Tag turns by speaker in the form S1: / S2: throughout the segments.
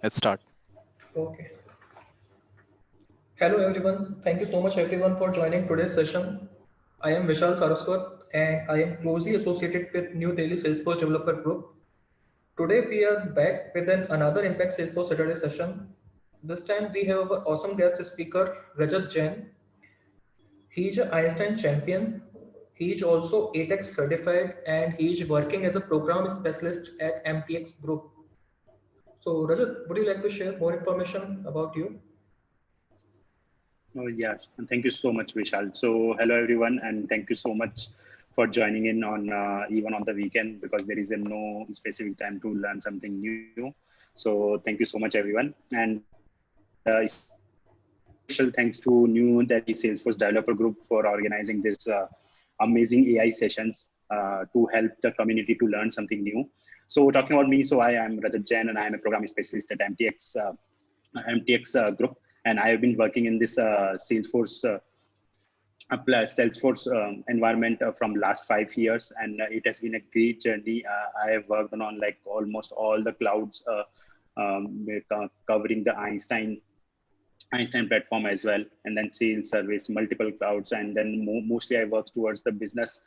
S1: Let's start.
S2: Okay. Hello everyone. Thank you so much everyone for joining today's session. I am Vishal Saraswat and I am closely associated with New Delhi Salesforce Developer Group. Today we are back with another Impact Salesforce Saturday session. This time we have our awesome guest speaker Rajat Jain. He is an Einstein champion. He is also ATEX certified and he is working as a program specialist at MTX Group. So Rajat, would you like to share more information about you?
S3: Oh, yes, and thank you so much, Vishal. So, hello everyone, and thank you so much for joining in on even on the weekend because there is a no specific time to learn something new. So, thank you so much, everyone, and special thanks to New Delhi Salesforce Developer Group for organizing this amazing AI sessions to help the community to learn something new. So, talking about me, so I am Rajat Jain, and I am a programming specialist at MTX Group, and I have been working in this Salesforce environment from last 5 years, and it has been a great journey. I have worked on like almost all the clouds, covering the Einstein platform as well, and then sales, service, multiple clouds, and then mostly I work towards the business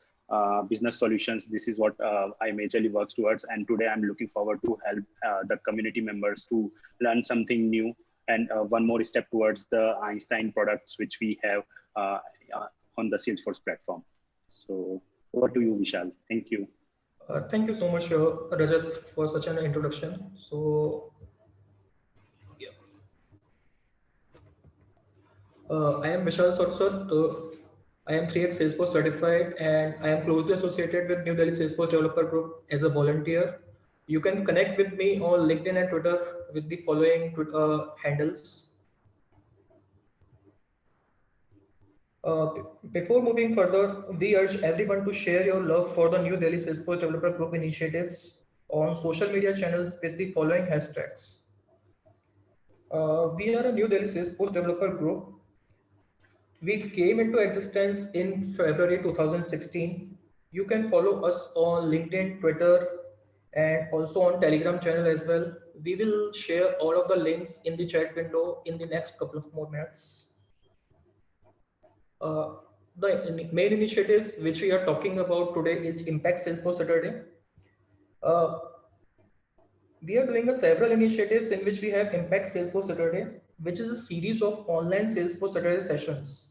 S3: solutions. This is what I majorly works towards, and today I'm looking forward to help the community members to learn something new and one more step towards the Einstein products which we have uh, on the Salesforce platform. So over to you, Vishal. Thank you.
S2: Thank you so much, Rajat, for such an introduction. So, yeah. I am Vishal Satsat. I am 3x Salesforce certified and I am closely associated with New Delhi Salesforce Developer Group as a volunteer. You can connect with me on LinkedIn and Twitter with the following handles. Uh, Before moving further, we urge everyone to share your love for the New Delhi Salesforce Developer Group initiatives on social media channels with the following hashtags. We are a New Delhi Salesforce Developer Group. We came into existence in February 2016. You can follow us on LinkedIn, Twitter, and also on Telegram channel as well. We will share all of the links in the chat window in the next couple of more minutes. Uh, the main initiatives which we are talking about today is Impact Salesforce Saturday. Uh, we are doing several initiatives in which we have Impact Salesforce Saturday, which is a series of online Salesforce Saturday sessions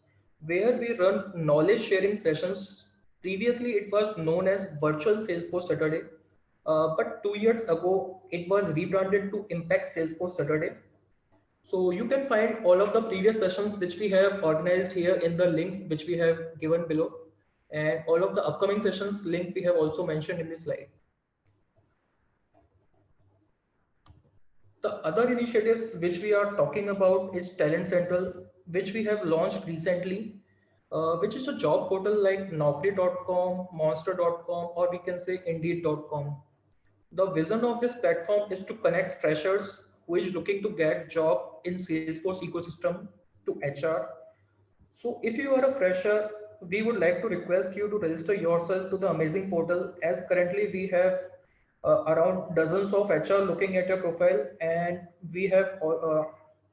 S2: where we run knowledge sharing sessions. Previously, it was known as Virtual Salesforce Saturday, but 2 years ago, it was rebranded to Impact Salesforce Saturday. So you can find all of the previous sessions which we have organized here in the links which we have given below, and all of the upcoming sessions link we have also mentioned in this slide. The other initiatives which we are talking about is Talent Central, which we have launched recently, which is a job portal like Naukri.com, Monster.com, or we can say Indeed.com. The vision of this platform is to connect freshers who is looking to get job in Salesforce ecosystem to HR. So if you are a fresher, we would like to request you to register yourself to the amazing portal, as currently we have around dozens of HR looking at your profile, and we have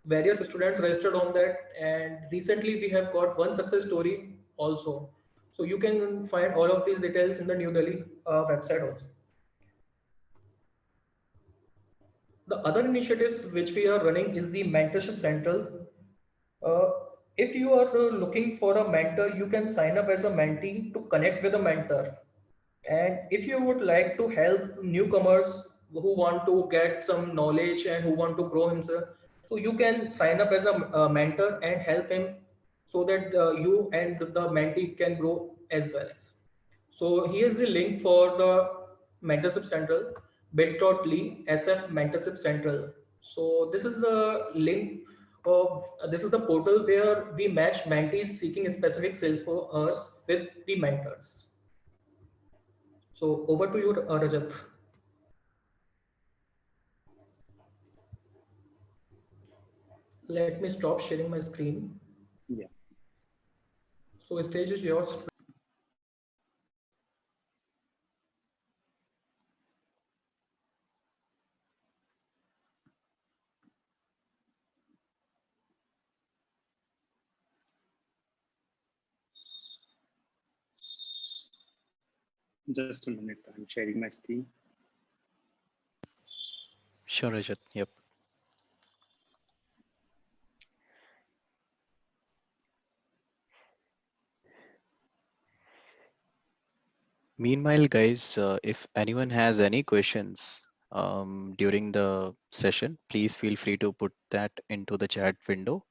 S2: various students registered on that, and recently we have got one success story also. So you can find all of these details in the New Delhi website also. The other initiatives which we are running is the Mentorship Central. Uh, if you are looking for a mentor, you can sign up as a mentee to connect with a mentor. And if you would like to help newcomers who want to get some knowledge and who want to grow himself, so you can sign up as a mentor and help him so that you and the mentee can grow as well. So here's the link for the mentorship central, bit.ly SF mentorship central. So this is the link of this is the portal where we match mentees seeking specific sales for us with the mentors. So over to you, Rajat. Let me stop sharing my screen.
S3: Yeah.
S2: So stage is yours.
S3: Just a minute. I'm sharing my screen.
S1: Sure, Rajat. Yep. Meanwhile, guys, if anyone has any questions during the session, please feel free to put that into the chat window.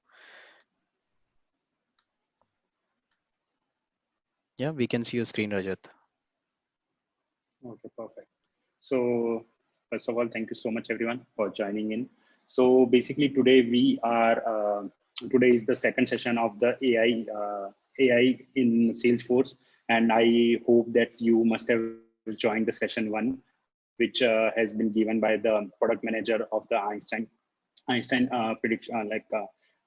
S1: Yeah, we can see your screen, Rajat.
S3: Okay, perfect. So first of all, thank you so much everyone for joining in. So basically today we are, today is the second session of the AI in Salesforce. And I hope that you must have joined the session one, which has been given by the product manager of the Einstein prediction,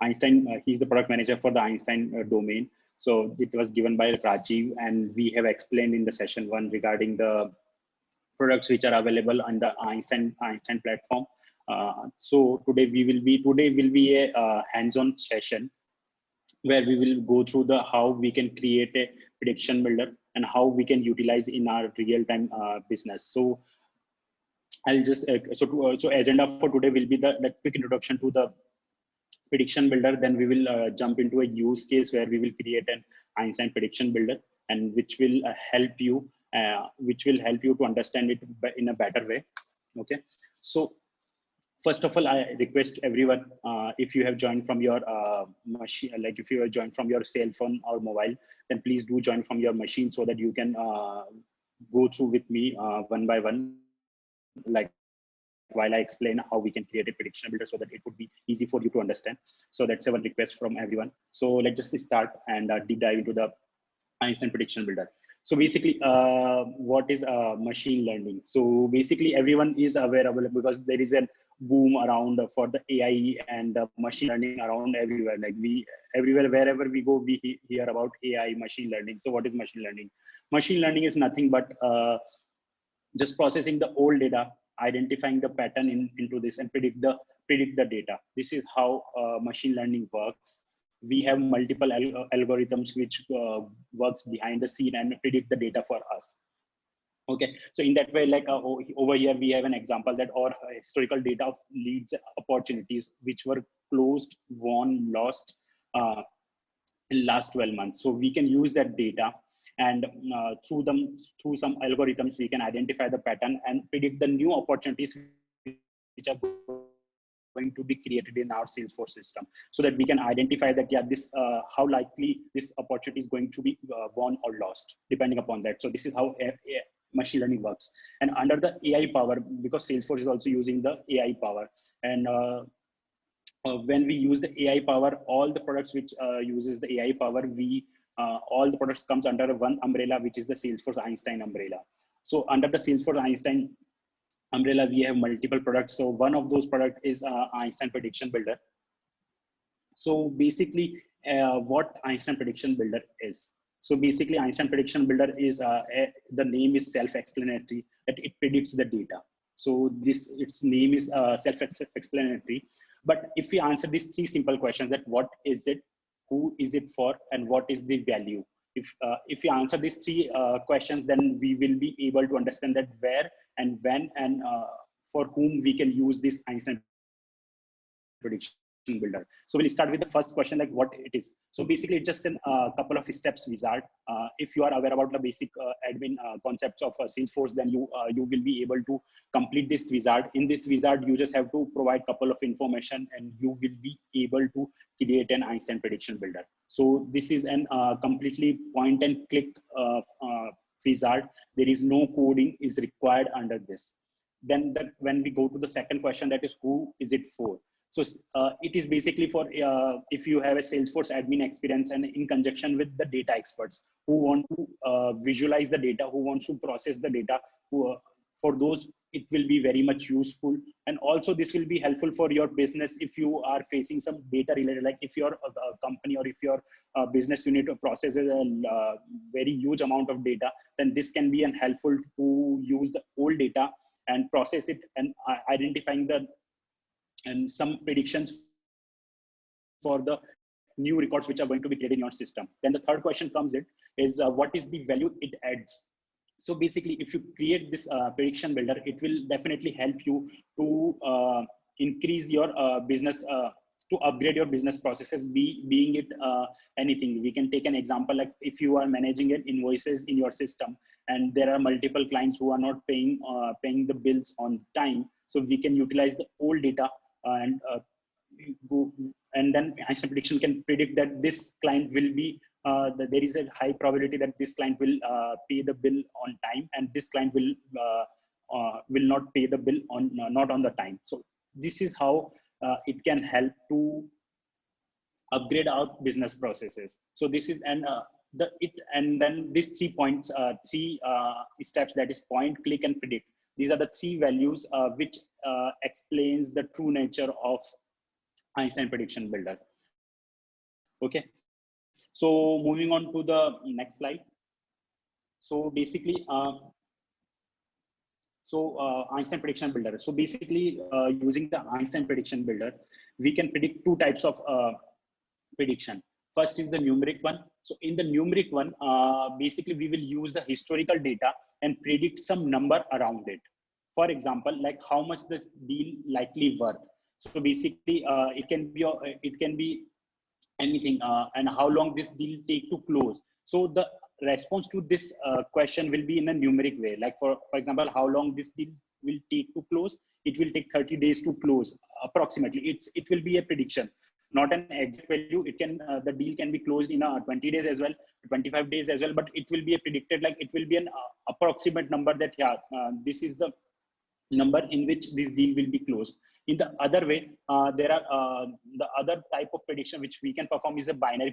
S3: Einstein, he's the product manager for the Einstein domain. So it was given by Rajiv, and we have explained in the session one regarding the products which are available on the Einstein platform. So today will be a hands-on session where we will go through the how we can create a prediction builder and how we can utilize in our real-time business. So I'll just so agenda for today will be the quick introduction to the prediction builder. Then we will jump into a use case where we will create an Einstein prediction builder, and which will help you to understand it in a better way. Okay, so first of all, I request everyone, if you have joined from your machine, like if you have joined from your cell phone or mobile, then please do join from your machine so that you can go through with me one by one, like while I explain how we can create a prediction builder so that it would be easy for you to understand. So that's a one request from everyone. So let's just start and deep dive into the Einstein prediction builder. So basically, what is machine learning? So basically, everyone is aware of it because there is a boom around for the AI and machine learning around everywhere. Like everywhere, wherever we go, we hear about AI, machine learning. So what is machine learning? Machine learning is nothing but just processing the old data, identifying the pattern into this, and predict the data. This is how machine learning works. We have multiple algorithms which works behind the scene and predict the data for us. Okay, so in that way, like over here we have an example that our historical data of leads, opportunities which were closed, won, lost in last 12 months. So we can use that data, and through some algorithms we can identify the pattern and predict the new opportunities which are going to be created in our Salesforce system, so that we can identify that, yeah, this how likely this opportunity is going to be won or lost, depending upon that. So this is how machine learning works. And under the AI power, because Salesforce is also using the AI power, and when we use the AI power, all the products which uses the AI power, all the products comes under one umbrella, which is the Salesforce Einstein umbrella. So under the Salesforce Einstein umbrella, we have multiple products. So one of those products is Einstein Prediction Builder. So basically, what Einstein Prediction Builder is. So basically, Einstein Prediction Builder is the name is self-explanatory, that it predicts the data. So its name is self-explanatory. But if we answer these three simple questions, that what is it, who is it for, and what is the value? If we answer these three questions, then we will be able to understand that where and when and for whom we can use this Einstein Prediction Builder. So we'll start with the first question, like what it is. So basically, it's just a couple of steps wizard. If you are aware about the basic admin concepts of Salesforce, then you will be able to complete this wizard. In this wizard, you just have to provide couple of information, and you will be able to create an Einstein Prediction Builder. So this is an completely point and click wizard. There is no coding is required under this. Then when we go to the second question, that is who is it for? So it is basically for if you have a Salesforce admin experience and in conjunction with the data experts who want to visualize the data, who wants to process the data, for those it will be very much useful. And also this will be helpful for your business if you are facing some data related, like if your company or if your business unit processes a very huge amount of data, then this can be helpful to use the old data and process it, and identifying the and some predictions for the new records which are going to be created in your system. Then the third question comes in is what is the value it adds? So basically, if you create this prediction builder, it will definitely help you to increase your business, to upgrade your business processes, being it anything. We can take an example, like if you are managing an invoices in your system and there are multiple clients who are not paying the bills on time, so we can utilize the old data and and then Einstein prediction can predict that this client will be that there is a high probability that this client will pay the bill on time, and this client will not pay the bill on not on the time. So this is how it can help to upgrade our business processes. So this is and then these 3 points, three steps, that is point, click, and predict. These are the three values which explains the true nature of Einstein prediction builder. Okay, so moving on to the next slide. So basically, Einstein prediction builder. So basically, using the Einstein prediction builder, we can predict two types of prediction. First is the numeric one. So in the numeric one, basically we will use the historical data and predict some number around it. For example, like how much this deal likely worth. So basically, it can be anything, and how long this deal take to close. So the response to this question will be in a numeric way. Like for example, how long this deal will take to close. It will take 30 days to close approximately. It will be a prediction, not an exact value. It can the deal can be closed in 20 days as well, 25 days as well, but it will be a predicted, like it will be an approximate number that this is the number in which this deal will be closed. In the other way, there are the other type of prediction which we can perform is a binary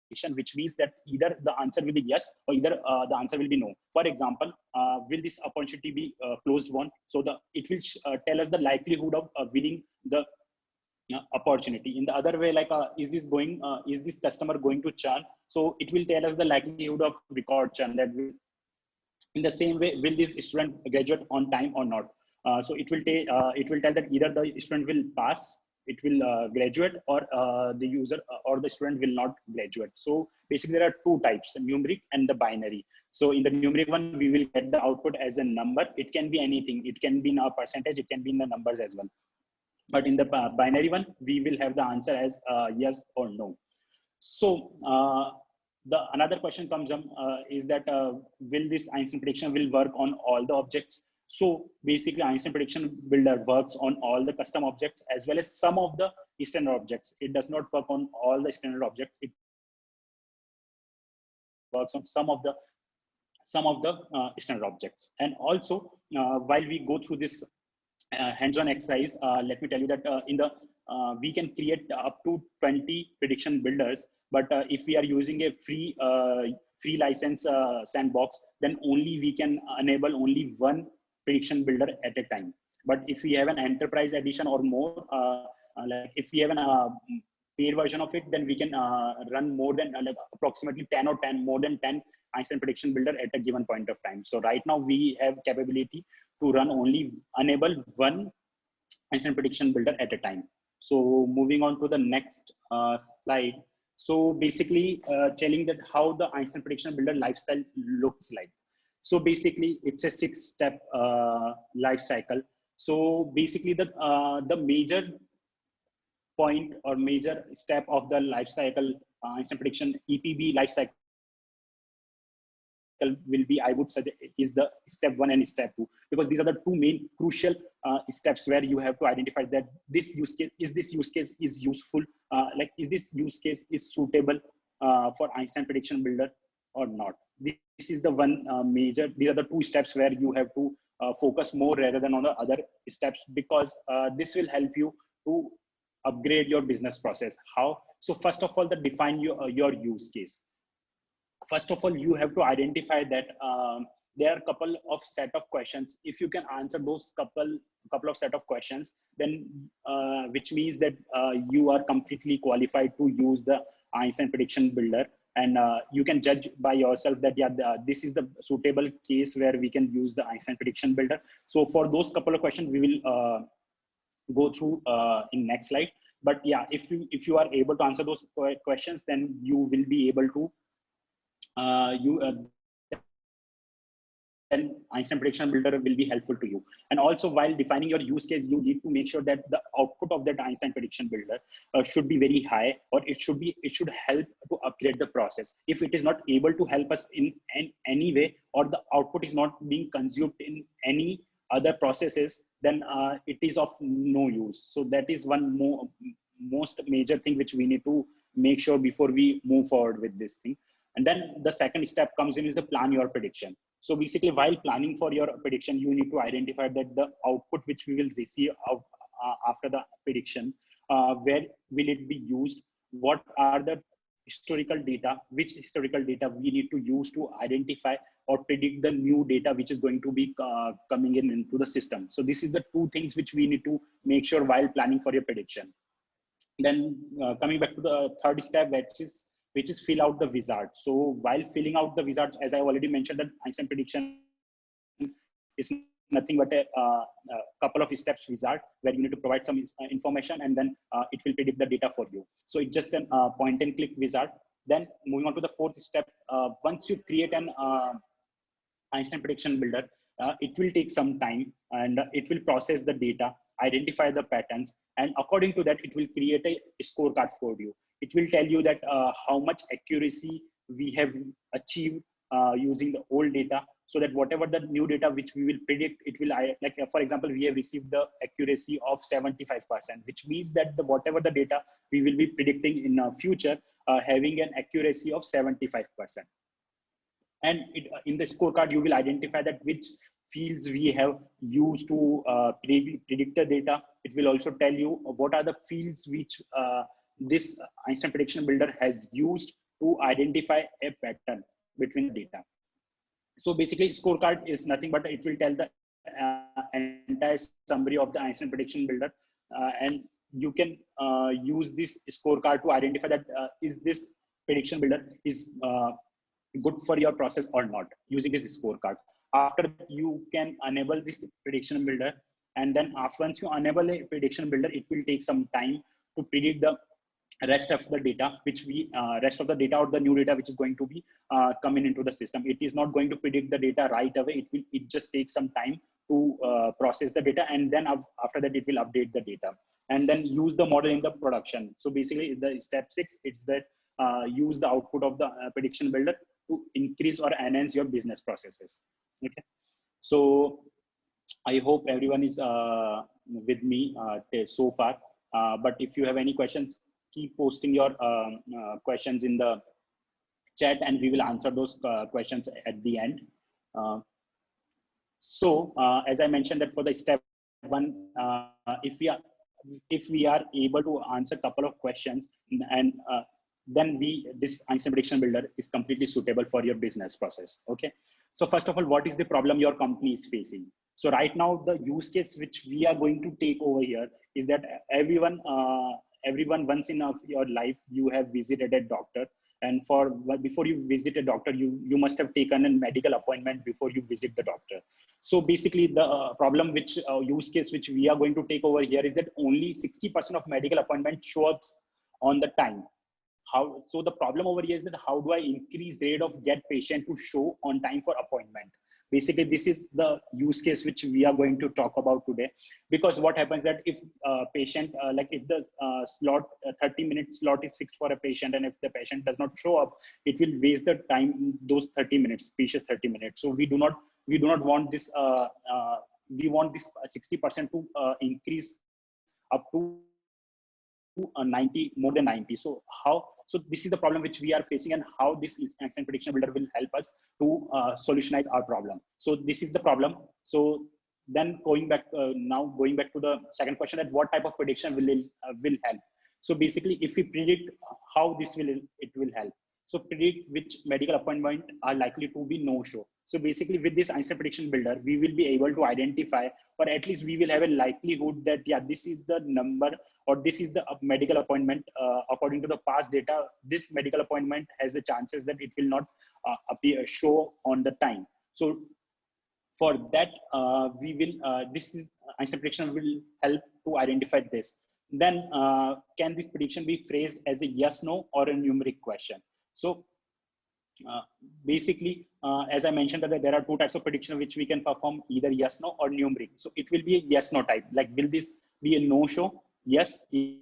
S3: prediction, which means that either the answer will be yes or either the answer will be no. For example, will this opportunity be closed won? So it will tell us the likelihood of winning the opportunity. In the other way, like is this customer going to churn? So it will tell us the likelihood of record churn. That will, in the same way, will this student graduate on time or not? So it will tell that either the student will pass, it will graduate, or the user or the student will not graduate. So basically there are two types, the numeric and the binary. So in the numeric one, we will get the output as a number. It can be anything. It can be in a percentage. It can be in the numbers as well. But in the binary one, we will have the answer as yes or no. So the another question comes up is that will this Einstein prediction will work on all the objects? So basically, Einstein prediction builder works on all the custom objects as well as some of the standard objects. It does not work on all the standard objects. It works on some of the standard objects. And also, while we go through this hands-on exercise, let me tell you that we can create up to 20 prediction builders. But if we are using a free license sandbox, then only we can enable only one prediction builder at a time. But if we have an enterprise edition or more, like if we have a paid version of it, then we can run more than like approximately more than 10 Einstein prediction builder at a given point of time. So right now we have capability to enable one Einstein prediction builder at a time. So moving on to the next slide. So basically telling that how the Einstein prediction builder lifestyle looks like. So basically it's a 6-step life cycle. So basically the major point or major step of the life cycle, Einstein prediction EPB life cycle will be, I would say, is the step 1 and step 2, because these are the two main crucial steps where you have to identify that this use case is useful, like is this use case is suitable for Einstein prediction builder or not. This is the one major, these are the two steps where you have to focus more rather than on the other steps, because this will help you to upgrade your business process. How? So first of all, define your use case. First of all, you have to identify that there are a couple of set of questions. If you can answer those couple of set of questions, then which means that you are completely qualified to use the Einstein prediction builder, and you can judge by yourself that this is the suitable case where we can use the Einstein prediction builder. So for those couple of questions, we will go through in next slide. But yeah, if you are able to answer those questions, then you will be able to then Einstein Prediction Builder will be helpful to you. And also while defining your use case, you need to make sure that the output of that Einstein Prediction Builder should be very high, or it should help to upgrade the process. If it is not able to help us in any way, or the output is not being consumed in any other processes, then it is of no use. So that is one most major thing which we need to make sure before we move forward with this thing. And then the second step comes in is the plan your prediction. So basically, while planning for your prediction, you need to identify that the output which we will receive after the prediction, where will it be used, what are the historical data, which historical data we need to use to identify or predict the new data which is going to be coming into the system. So this is the two things which we need to make sure while planning for your prediction. Then coming back to the third step, which is fill out the wizard. So while filling out the wizard, as I already mentioned, that Einstein prediction is nothing but a couple of steps wizard where you need to provide some information, and then it will predict the data for you. So it's just a point and click wizard. Then moving on to the fourth step, once you create an Einstein prediction builder, it will take some time, and it will process the data, identify the patterns, and according to that, it will create a scorecard for you. It will tell you that how much accuracy we have achieved using the old data, so that whatever the new data which we will predict, it will, like for example, we have received the accuracy of 75%, which means that whatever the data we will be predicting in the future, having an accuracy of 75%. And in the scorecard, you will identify that which fields we have used to predict the data. It will also tell you what are the fields which this Einstein prediction builder has used to identify a pattern between the data. So basically, scorecard is nothing but it will tell the entire summary of the Einstein prediction builder, and you can use this scorecard to identify that is this prediction builder is good for your process or not using this scorecard. After that, you can enable this prediction builder, and then once you enable a prediction builder, it will take some time to predict the rest of the data rest of the data or the new data which is going to be coming into the system. It is not going to predict the data right away. It just takes some time to process the data, and then after that it will update the data and then use the model in the production. So basically, the step 6, it's that use the output of the prediction builder to increase or enhance your business processes. Okay, so I hope everyone is with me so far. But if you have any questions, keep posting your questions in the chat, and we will answer those questions at the end. So as I mentioned that for the step 1, if we are able to answer a couple of questions, and then this Einstein prediction builder is completely suitable for your business process. Okay, so first of all, what is the problem your company is facing? So right now, the use case which we are going to take over here is that everyone once in your life, you have visited a doctor, and before you visit a doctor, you must have taken a medical appointment before you visit the doctor. So basically, the problem which use case which we are going to take over here is that only 60% of medical appointments show up on the time. So the problem over here is that how do I increase rate of get patient to show on time for appointment? Basically, this is the use case which we are going to talk about today. Because what happens that if patient, like if the 30-minute slot is fixed for a patient, and if the patient does not show up, it will waste the time, those 30 minutes, precious 30 minutes. So we do not want this, we want this 60% to increase up to 90, more than 90. So this is the problem which we are facing, and how this Einstein prediction builder will help us to solutionize our problem. So this is the problem. So then going back to the second question, that what type of prediction will help. So basically, if we predict how it will help. So predict which medical appointment are likely to be no-show. So basically, with this Einstein prediction builder, we will be able to identify, or at least we will have a likelihood that, yeah, this is the number, or this is the medical appointment. According to the past data, this medical appointment has the chances that it will not show on the time. So for that, this is Einstein prediction will help to identify this. Then can this prediction be phrased as a yes, no, or a numeric question? So uh, basically, as I mentioned, that there are two types of prediction which we can perform, either yes no or numeric. So it will be a yes no type, like will this be a no show? Yes, it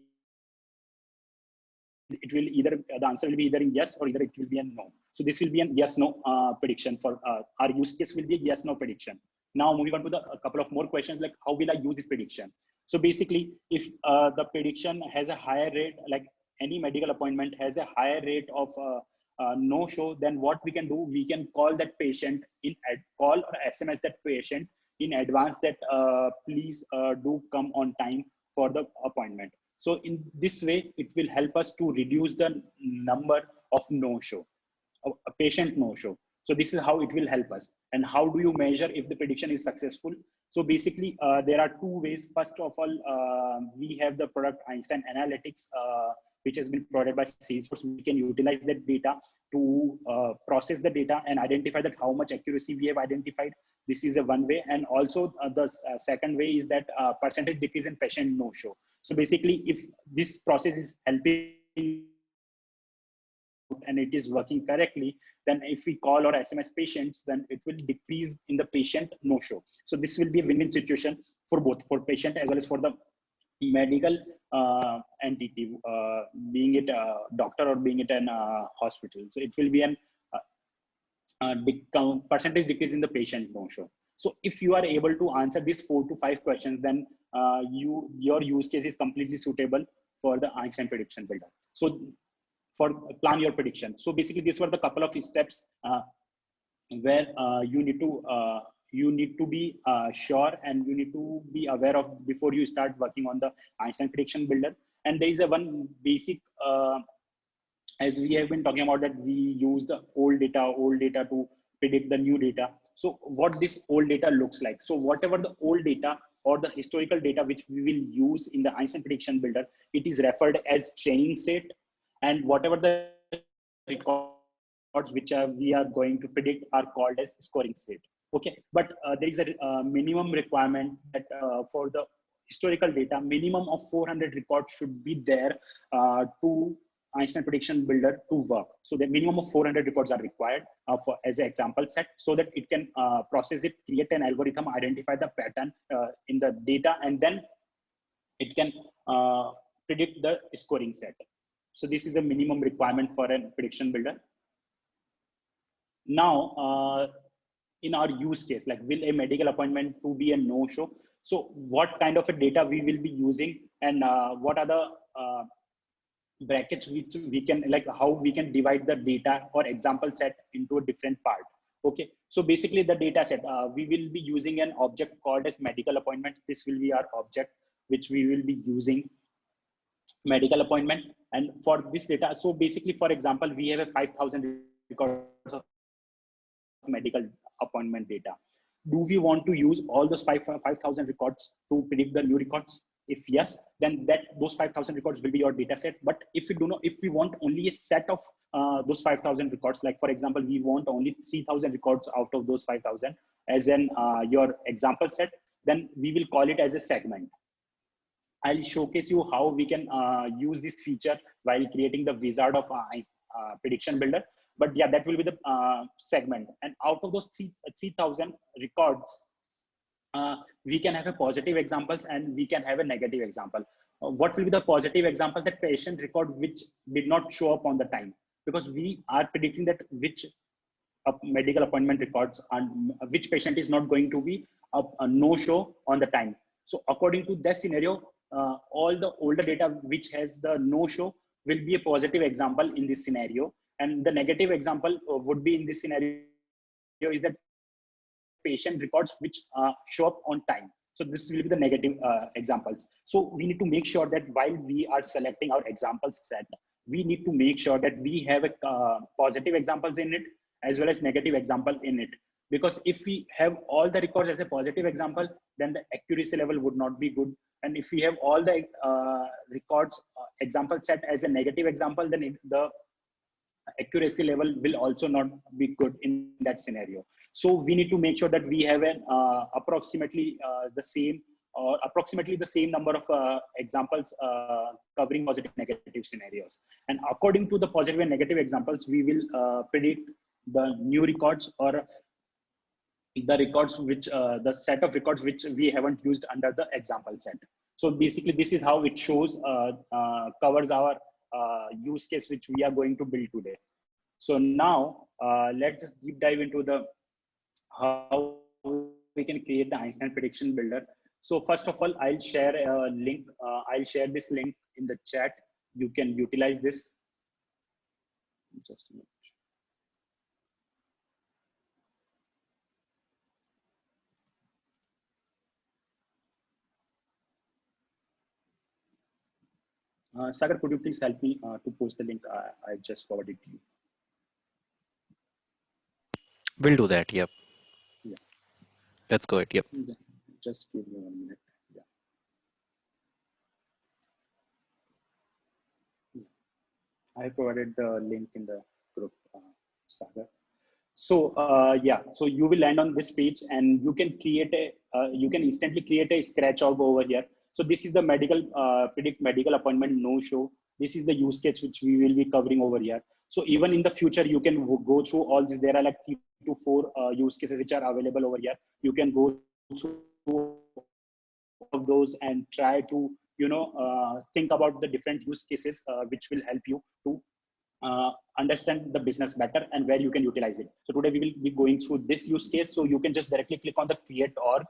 S3: will either, the answer will be either in yes or either it will be a no. So this will be a yes no prediction. For our use case will be a yes no prediction. Now moving on to the a couple of more questions, like how will I use this prediction? So basically, if the prediction has a higher rate, like any medical appointment has a higher rate of no show, then what we can do, we can call that patient in call or SMS that patient in advance that please do come on time for the appointment. So in this way, it will help us to reduce the number of no show, a patient no show. So this is how it will help us. And how do you measure if the prediction is successful? So basically, there are two ways. First of all, we have the product Einstein Analytics, which has been provided by Salesforce. We can utilize that data to process the data and identify that how much accuracy we have identified. This is the one way. And also the second way is that percentage decrease in patient no show. So basically, if this process is helping and it is working correctly, then if we call or SMS patients, then it will decrease in the patient no show. So this will be a win-win situation for both, for patient as well as for the medical entity, being it a doctor or being it an hospital. So it will be an percentage decrease in the patient no show. So if you are able to answer these 4 to 5 questions, then your use case is completely suitable for the Einstein prediction builder. So for plan your prediction. So basically, these were the couple of steps where you need to be sure and you need to be aware of before you start working on the Einstein prediction builder. And there is a one basic, as we have been talking about, that we use the old data to predict the new data. So what this old data looks like. So whatever the old data or the historical data which we will use in the Einstein prediction builder, it is referred as training set. And whatever the records which we are going to predict are called as scoring set. Okay, but there is a minimum requirement that for the historical data, minimum of 400 records should be there to Einstein prediction builder to work. So the minimum of 400 records are required for as an example set, so that it can process it, create an algorithm, identify the pattern in the data, and then it can predict the scoring set. So this is a minimum requirement for a prediction builder. Now, in our use case, like will a medical appointment to be a no-show? So what kind of a data we will be using, and what are the brackets which we can, like how we can divide the data or example set into a different part. Okay, so basically the data set, we will be using an object called as medical appointment. This will be our object which we will be using medical appointment. And for this data, so basically, for example, we have a 5,000 records of medical appointment data. Do we want to use all those 5,000 records to predict the new records? If yes, then those 5,000 records will be your data set. But if we do not, if we want only a set of those 5,000 records, like for example, we want only 3,000 records out of those 5,000 as an your example set, then we will call it as a segment. I'll showcase you how we can use this feature while creating the wizard of prediction builder. But yeah, that will be the segment. And out of those 3,000 records, we can have a positive examples and we can have a negative example. What will be the positive example? That patient record which did not show up on the time, because we are predicting that which medical appointment records and which patient is not going to be a no show on the time. So according to that scenario, all the older data which has the no show will be a positive example in this scenario. And the negative example would be in this scenario is that patient records which show up on time. So this will be the negative examples. So we need to make sure that while we are selecting our example set, we need to make sure that we have a positive examples in it as well as negative example in it. Because if we have all the records as a positive example, then the accuracy level would not be good. And if we have all the records example set as a negative example, then the accuracy level will also not be good in that scenario. So we need to make sure that we have an approximately the same number of examples covering positive negative scenarios. And according to the positive and negative examples, we will predict the new records or the records which the set of records which we haven't used under the example set. So basically this is how it shows covers our use case which we are going to build today. So now let's just deep dive into the how we can create the Einstein prediction builder. So first of all, I'll share a link. I'll share this link in the chat. You can utilize this. Just a minute. Sagar, could you please help me to post the link? I just forwarded to you.
S1: We'll do that. Yep.
S3: Yeah.
S1: Let's go ahead. Yep.
S3: Just give me 1 minute. Yeah. I have provided the link in the group, Sagar. So yeah, so you will land on this page and you can create a, you can instantly create a scratch job over here. So this is the medical, predict medical appointment no show. This is the use case which we will be covering over here. So even in the future, you can go through all this. There are like 3 to 4 use cases which are available over here. You can go through of those and try to, think about the different use cases which will help you to understand the business better and where you can utilize it. So today we will be going through this use case. So you can just directly click on the create org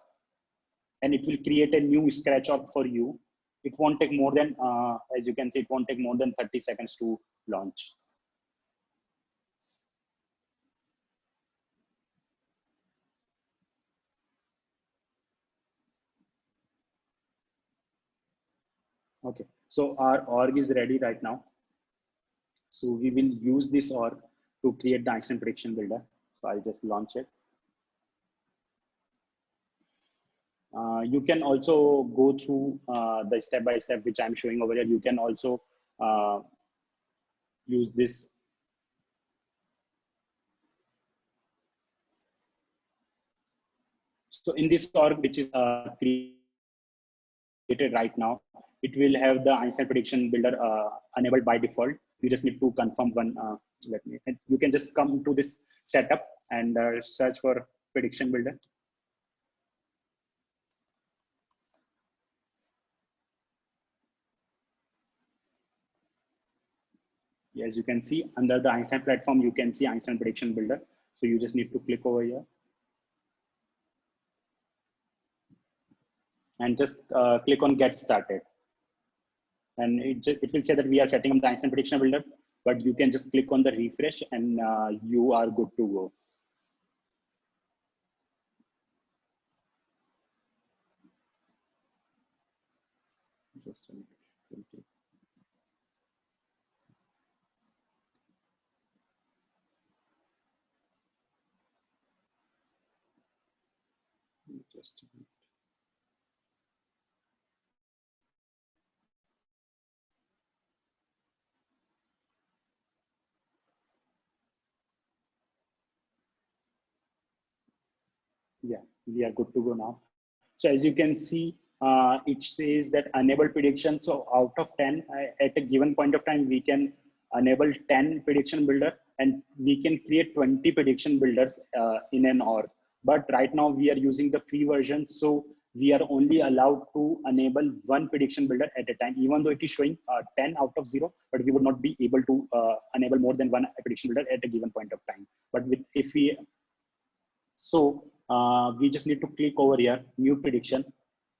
S3: and it will create a new scratch org for you. It won't take more than, as you can see, it won't take more than 30 seconds to launch. Okay, so our org is ready right now. So we will use this org to create the Einstein prediction builder. So I'll just launch it. You can also go through the step-by-step which I'm showing over here. You can also use this. So in this org, which is created right now, it will have the Einstein prediction builder enabled by default. You just need to confirm one. You can just come to this setup and search for prediction builder. As you can see under the Einstein platform, you can see Einstein prediction builder. So you just need to click over here and just click on get started. And it will say that we are setting up the Einstein prediction builder, but you can just click on the refresh and you are good to go. Just a minute. Just a minute. Yeah, we are good to go now. So as you can see, it says that enable prediction. So out of 10, at a given point of time, we can enable 10 prediction builder and we can create 20 prediction builders in an org. But right now we are using the free version. So we are only allowed to enable 1 prediction builder at a time, even though it is showing 10 out of 0, but we would not be able to enable more than 1 prediction builder at a given point of time. But if we, so we just need to click over here, new prediction.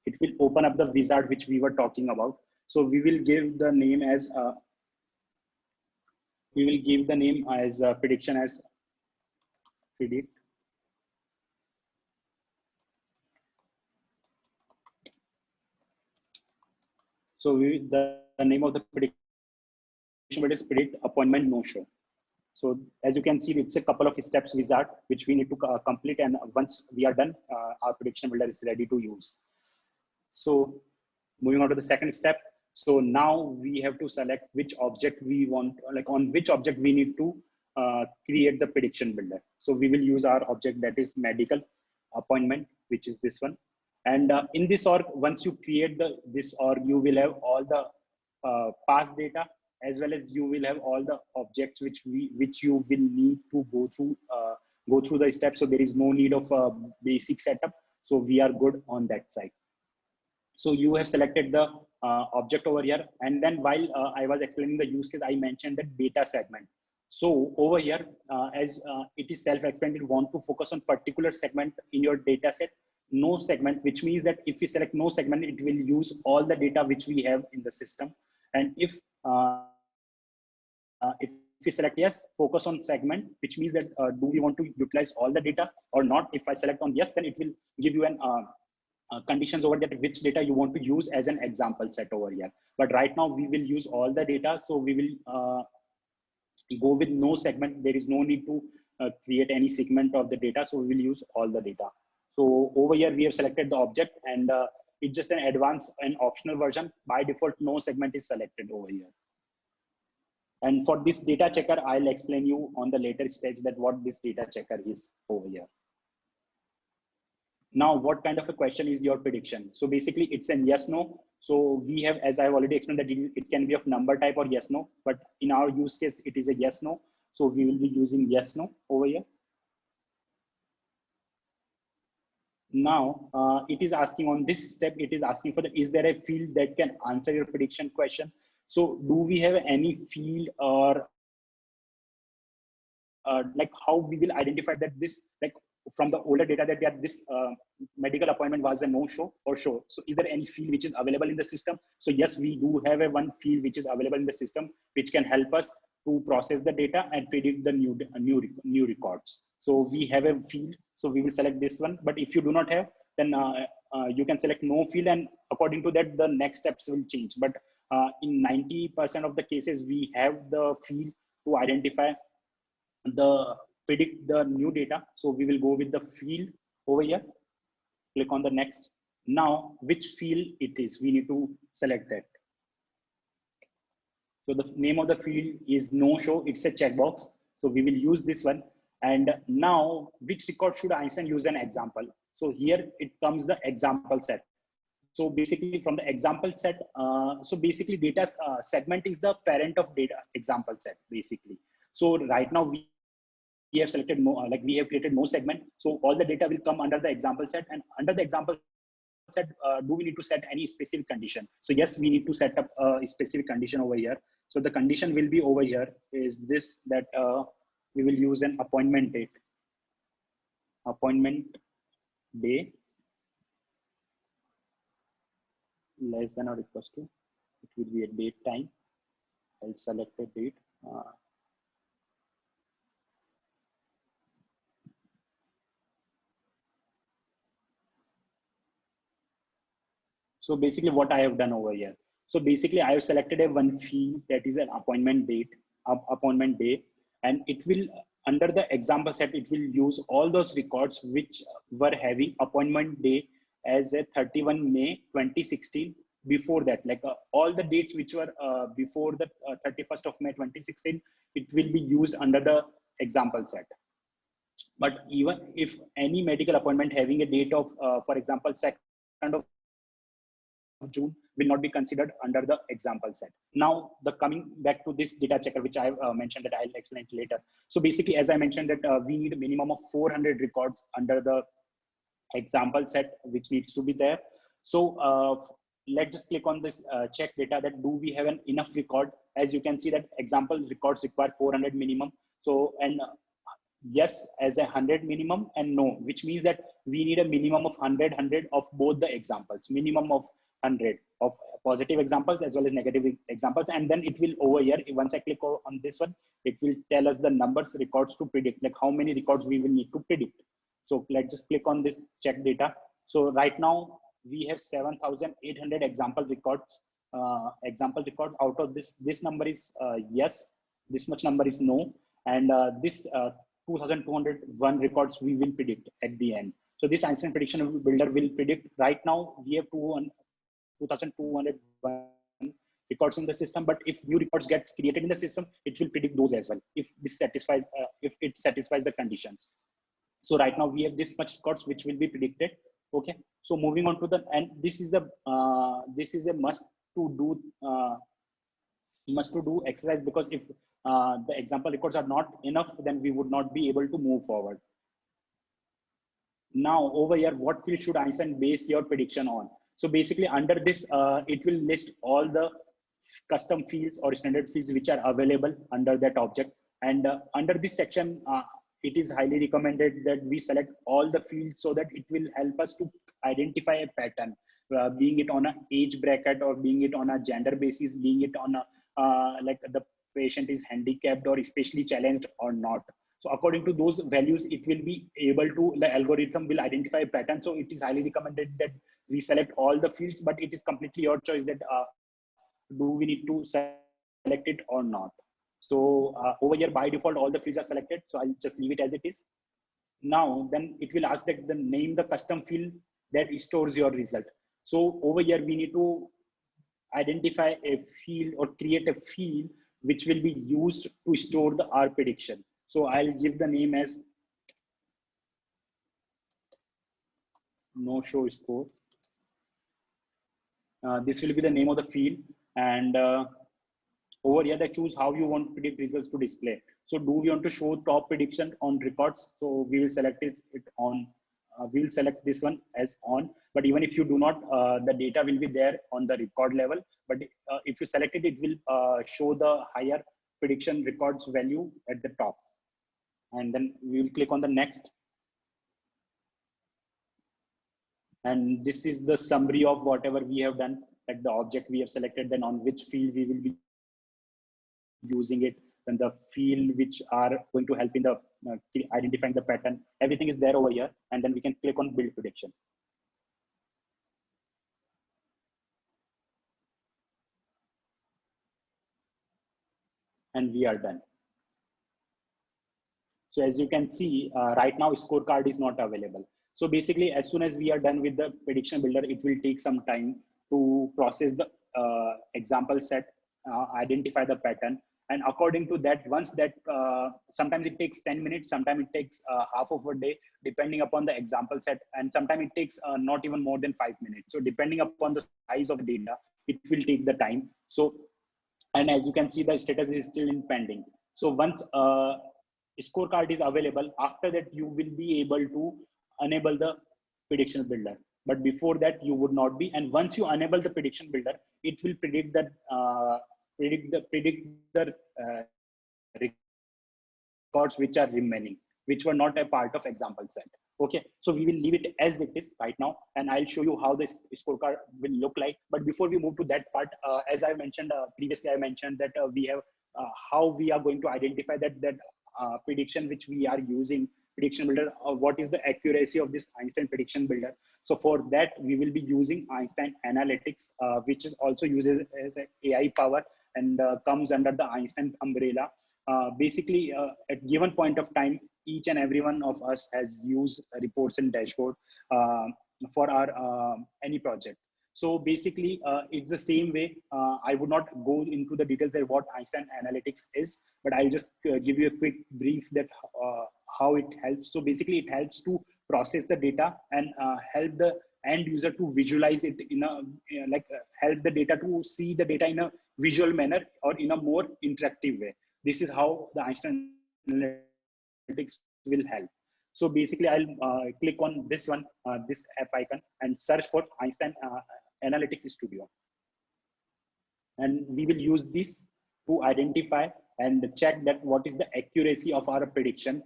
S3: It will open up the wizard which we were talking about. So we will give the name as prediction as predict. So the name of the prediction is predict appointment no show. So as you can see, it's a couple of steps wizard which we need to complete, and once we are done, our prediction builder is ready to use. So moving on to the second step. So now we have to select which object we want, like on which object we need to create the prediction builder. So we will use our object that is medical appointment, which is this one. And in this org, once you create this org, you will have all the past data as well as you will have all the objects which you will need to go through the steps. So there is no need of a basic setup. So we are good on that side. So you have selected the object over here. And then while I was explaining the use case, I mentioned the data segment. So over here, as it is self-explanatory, want to focus on particular segment in your data set, no segment, which means that if we select no segment, it will use all the data which we have in the system. And if we select yes, focus on segment, which means that do we want to utilize all the data or not? If I select on yes, then it will give you an conditions over that which data you want to use as an example set over here. But right now we will use all the data, so we will go with no segment. There is no need to create any segment of the data, so we will use all the data. So over here we have selected the object, and it's just an advanced and optional version. By default, no segment is selected over here. And for this data checker, I'll explain you on the later stage that what this data checker is over here. Now, what kind of a question is your prediction? So basically it's an yes, no. So we have, as I've already explained, that it can be of number type or yes, no, but in our use case, it is a yes, no. So we will be using yes, no over here. Now, it is asking on this step, it is asking for is there a field that can answer your prediction question? So do we have any field or like how we will identify that this, like from the older data that this medical appointment was a no-show or show. So is there any field which is available in the system? So yes, we do have a one field which is available in the system, which can help us to process the data and predict the new records. So we have a field, so we will select this one. But if you do not have, then you can select no field, and according to that, the next steps will change. But in 90% of the cases, we have the field to identify predict the new data. So we will go with the field over here. Click on the next. Now, which field it is, we need to select that. So the name of the field is no show. It's a checkbox. So we will use this one. And now, which record should Einstein use an example? So here it comes the example set. So basically from the example set, so basically data segment is the parent of data example set basically. So right now we have selected no, like we have created no segment. So all the data will come under the example set, and under the example set, do we need to set any specific condition? So yes, we need to set up a specific condition over here. So the condition will be over here is this, that we will use an appointment date, appointment day less than or equals to, it will be a date time. I'll select a date. So basically what I have done over here. So basically I have selected a one field that is an appointment date, appointment day, and it will, under the example set, it will use all those records which were having appointment day as a 31 May 2016. Before that, like all the dates which were before the 31st of May 2016, it will be used under the example set. But even if any medical appointment having a date of, for example, 2nd of June will not be considered under the example set. Now, the coming back to this data checker, which I mentioned that I'll explain it later. So basically, as I mentioned that we need a minimum of 400 records under the example set, which needs to be there. So let's just click on this check data, that do we have an enough record? As you can see that example records require 400 minimum. So, and yes as a 100 minimum, and no, which means that we need a minimum of 100 of both the examples, minimum of 100 of positive examples as well as negative examples. And then it will over here, once I click on this one, it will tell us the numbers records to predict, like how many records we will need to predict. So let's just click on this check data. So right now we have 7,800 example records, out of this number is yes, this much number is no, and this 2,201 records we will predict at the end. So this Einstein prediction builder will predict. Right now we have 2,201 records in the system, but if new records gets created in the system, it will predict those as well if this satisfies if it satisfies the conditions. So right now we have this much records which will be predicted. Okay, so moving on to the, and this is a must to do must to do exercise, because if the example records are not enough, then we would not be able to move forward. Now over here, what field should Einstein base your prediction on? So basically under this, it will list all the custom fields or standard fields which are available under that object. And under this section, it is highly recommended that we select all the fields so that it will help us to identify a pattern, being it on a age bracket or being it on a gender basis, being it on a like the patient is handicapped or especially challenged or not. So according to those values, it will be able to, the algorithm will identify a pattern. So it is highly recommended that we select all the fields, but it is completely your choice that do we need to select it or not. So over here by default, all the fields are selected. So I'll just leave it as it is. Now, then it will ask that the name the custom field that stores your result. So over here, we need to identify a field or create a field which will be used to store the R prediction. So I'll give the name as no show score. This will be the name of the field, and over here they choose how you want predict results to display. So do we want to show top prediction on records? So we will select it on, we will select this one as on, but even if you do not, the data will be there on the record level. But if you select it, it will show the higher prediction records value at the top. And then we will click on the next. And this is the summary of whatever we have done, like the object we have selected, then on which field we will be using it, then the field which are going to help in the identifying the pattern. Everything is there over here. And then we can click on build prediction. And we are done. So as you can see, right now scorecard is not available. So basically, as soon as we are done with the prediction builder, it will take some time to process the example set, identify the pattern. And according to that, once that, sometimes it takes 10 minutes, sometimes it takes half of a day, depending upon the example set. And sometimes it takes not even more than 5 minutes. So depending upon the size of the data, it will take the time. So, and as you can see, the status is still in pending. So once scorecard is available, after that you will be able to enable the prediction builder. But before that you would not be. And once you enable the prediction builder, it will predict that records which are remaining, which were not a part of example set. Okay, so we will leave it as it is right now, and I'll show you how this scorecard will look like. But before we move to that part, as I mentioned previously, I mentioned that we have how we are going to identify that prediction which we are using prediction builder, what is the accuracy of this Einstein prediction builder. So for that we will be using Einstein analytics, which is also uses as AI power and comes under the Einstein umbrella. Basically at given point of time, each and every one of us has used reports and dashboard for our any project. So basically, it's the same way. I would not go into the details of what Einstein analytics is, but I'll just give you a quick brief that how it helps. So basically, it helps to process the data and help the end user to visualize it in a help the data to see the data in a visual manner or in a more interactive way. This is how the Einstein analytics will help. So basically, I'll click on this one, this app icon, and search for Einstein Analytics Studio. And we will use this to identify and check that what is the accuracy of our prediction,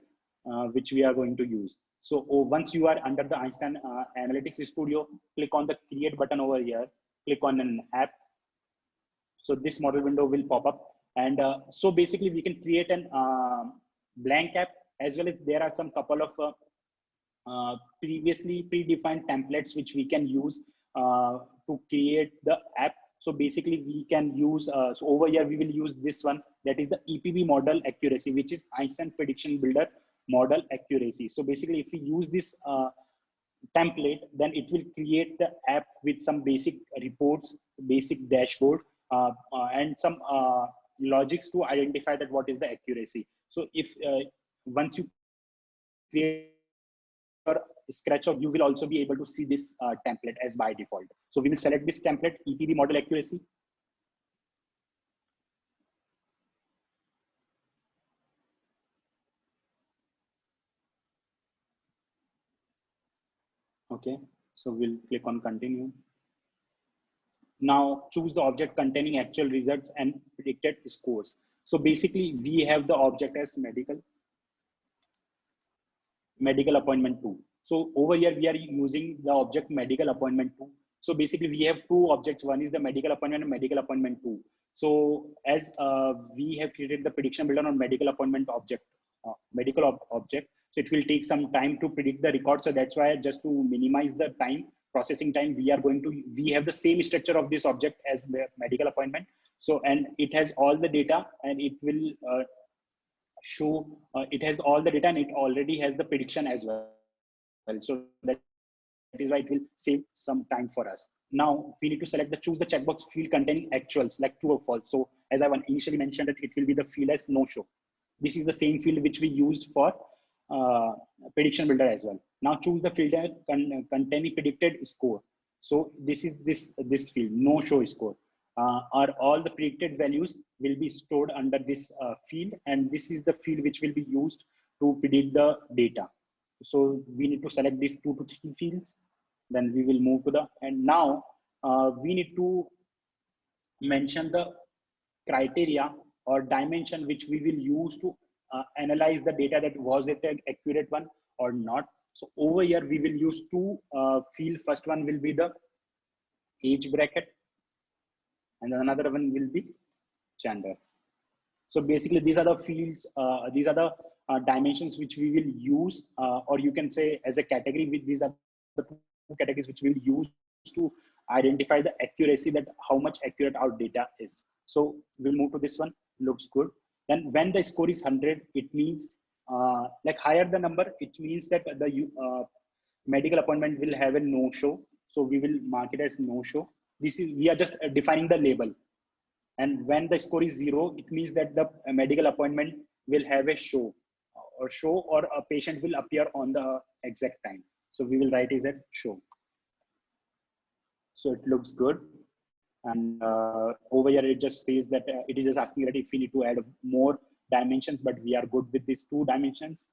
S3: which we are going to use. So once you are under the Einstein Analytics Studio, click on the create button over here, click on an app. So this model window will pop up. And so basically we can create an blank app, as well as there are some couple of previously predefined templates which we can use to create the app. So basically we can use, so over here we will use this one, that is the EPB model accuracy, which is Einstein prediction builder model accuracy. So basically if we use this template, then it will create the app with some basic reports, basic dashboard, and some logics to identify that what is the accuracy. So if once you create your scratch out, you will also be able to see this template as by default. So we will select this template, EPB model accuracy. Okay, so we'll click on continue. Now choose the object containing actual results and predicted scores. So basically we have the object as medical appointment 2. So over here we are using the object medical appointment 2. So basically we have two objects. One is the medical appointment and medical appointment 2. So as we have created the prediction builder on medical appointment object, object. So it will take some time to predict the record. So that's why, just to minimize the time, processing time, we have the same structure of this object as the medical appointment. So, and it has all the data, and it will show, it has all the data, and it already has the prediction as well. So that is why it will save some time for us. Now we need to select choose the checkbox field containing actuals like true or false. So as I initially mentioned, that it will be the field as no show. This is the same field which we used for prediction builder as well. Now choose the filter containing predicted score. So this is this field, no show score. Are all the predicted values will be stored under this field, and this is the field which will be used to predict the data. So we need to select these 2 to 3 fields. Then we will move to the, and now we need to mention the criteria or dimension which we will use to analyze the data, that was it an accurate one or not. So over here we will use two field. First one will be the age bracket, and another one will be gender. So basically these are the fields, these are the dimensions which we will use, or you can say as a category, with these are the two categories which we will use to identify the accuracy, that how much accurate our data is. So we'll move to this one. Looks good. Then when the score is 100, it means like higher the number, it means that the medical appointment will have a no show. So we will mark it as no show. This is, we are just defining the label. And when the score is 0, it means that the medical appointment will have a show, or a patient will appear on the exact time. So we will write is at show. So it looks good. And over here, it just says that it is just asking that if we need to add more dimensions, but we are good with these 2 dimensions.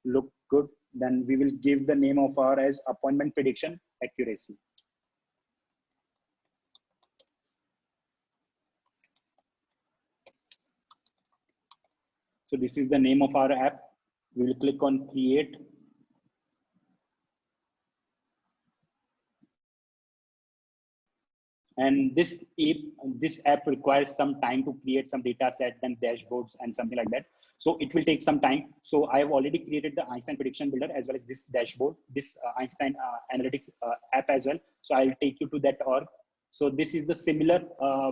S3: Look good. Then we will give the name of our as appointment prediction accuracy. So this is the name of our app. We will click on create. And this app requires some time to create some data set and dashboards and something like that. So it will take some time. So I have already created the Einstein prediction builder as well as this dashboard, this Einstein analytics app as well. So I'll take you to that org. So this is the similar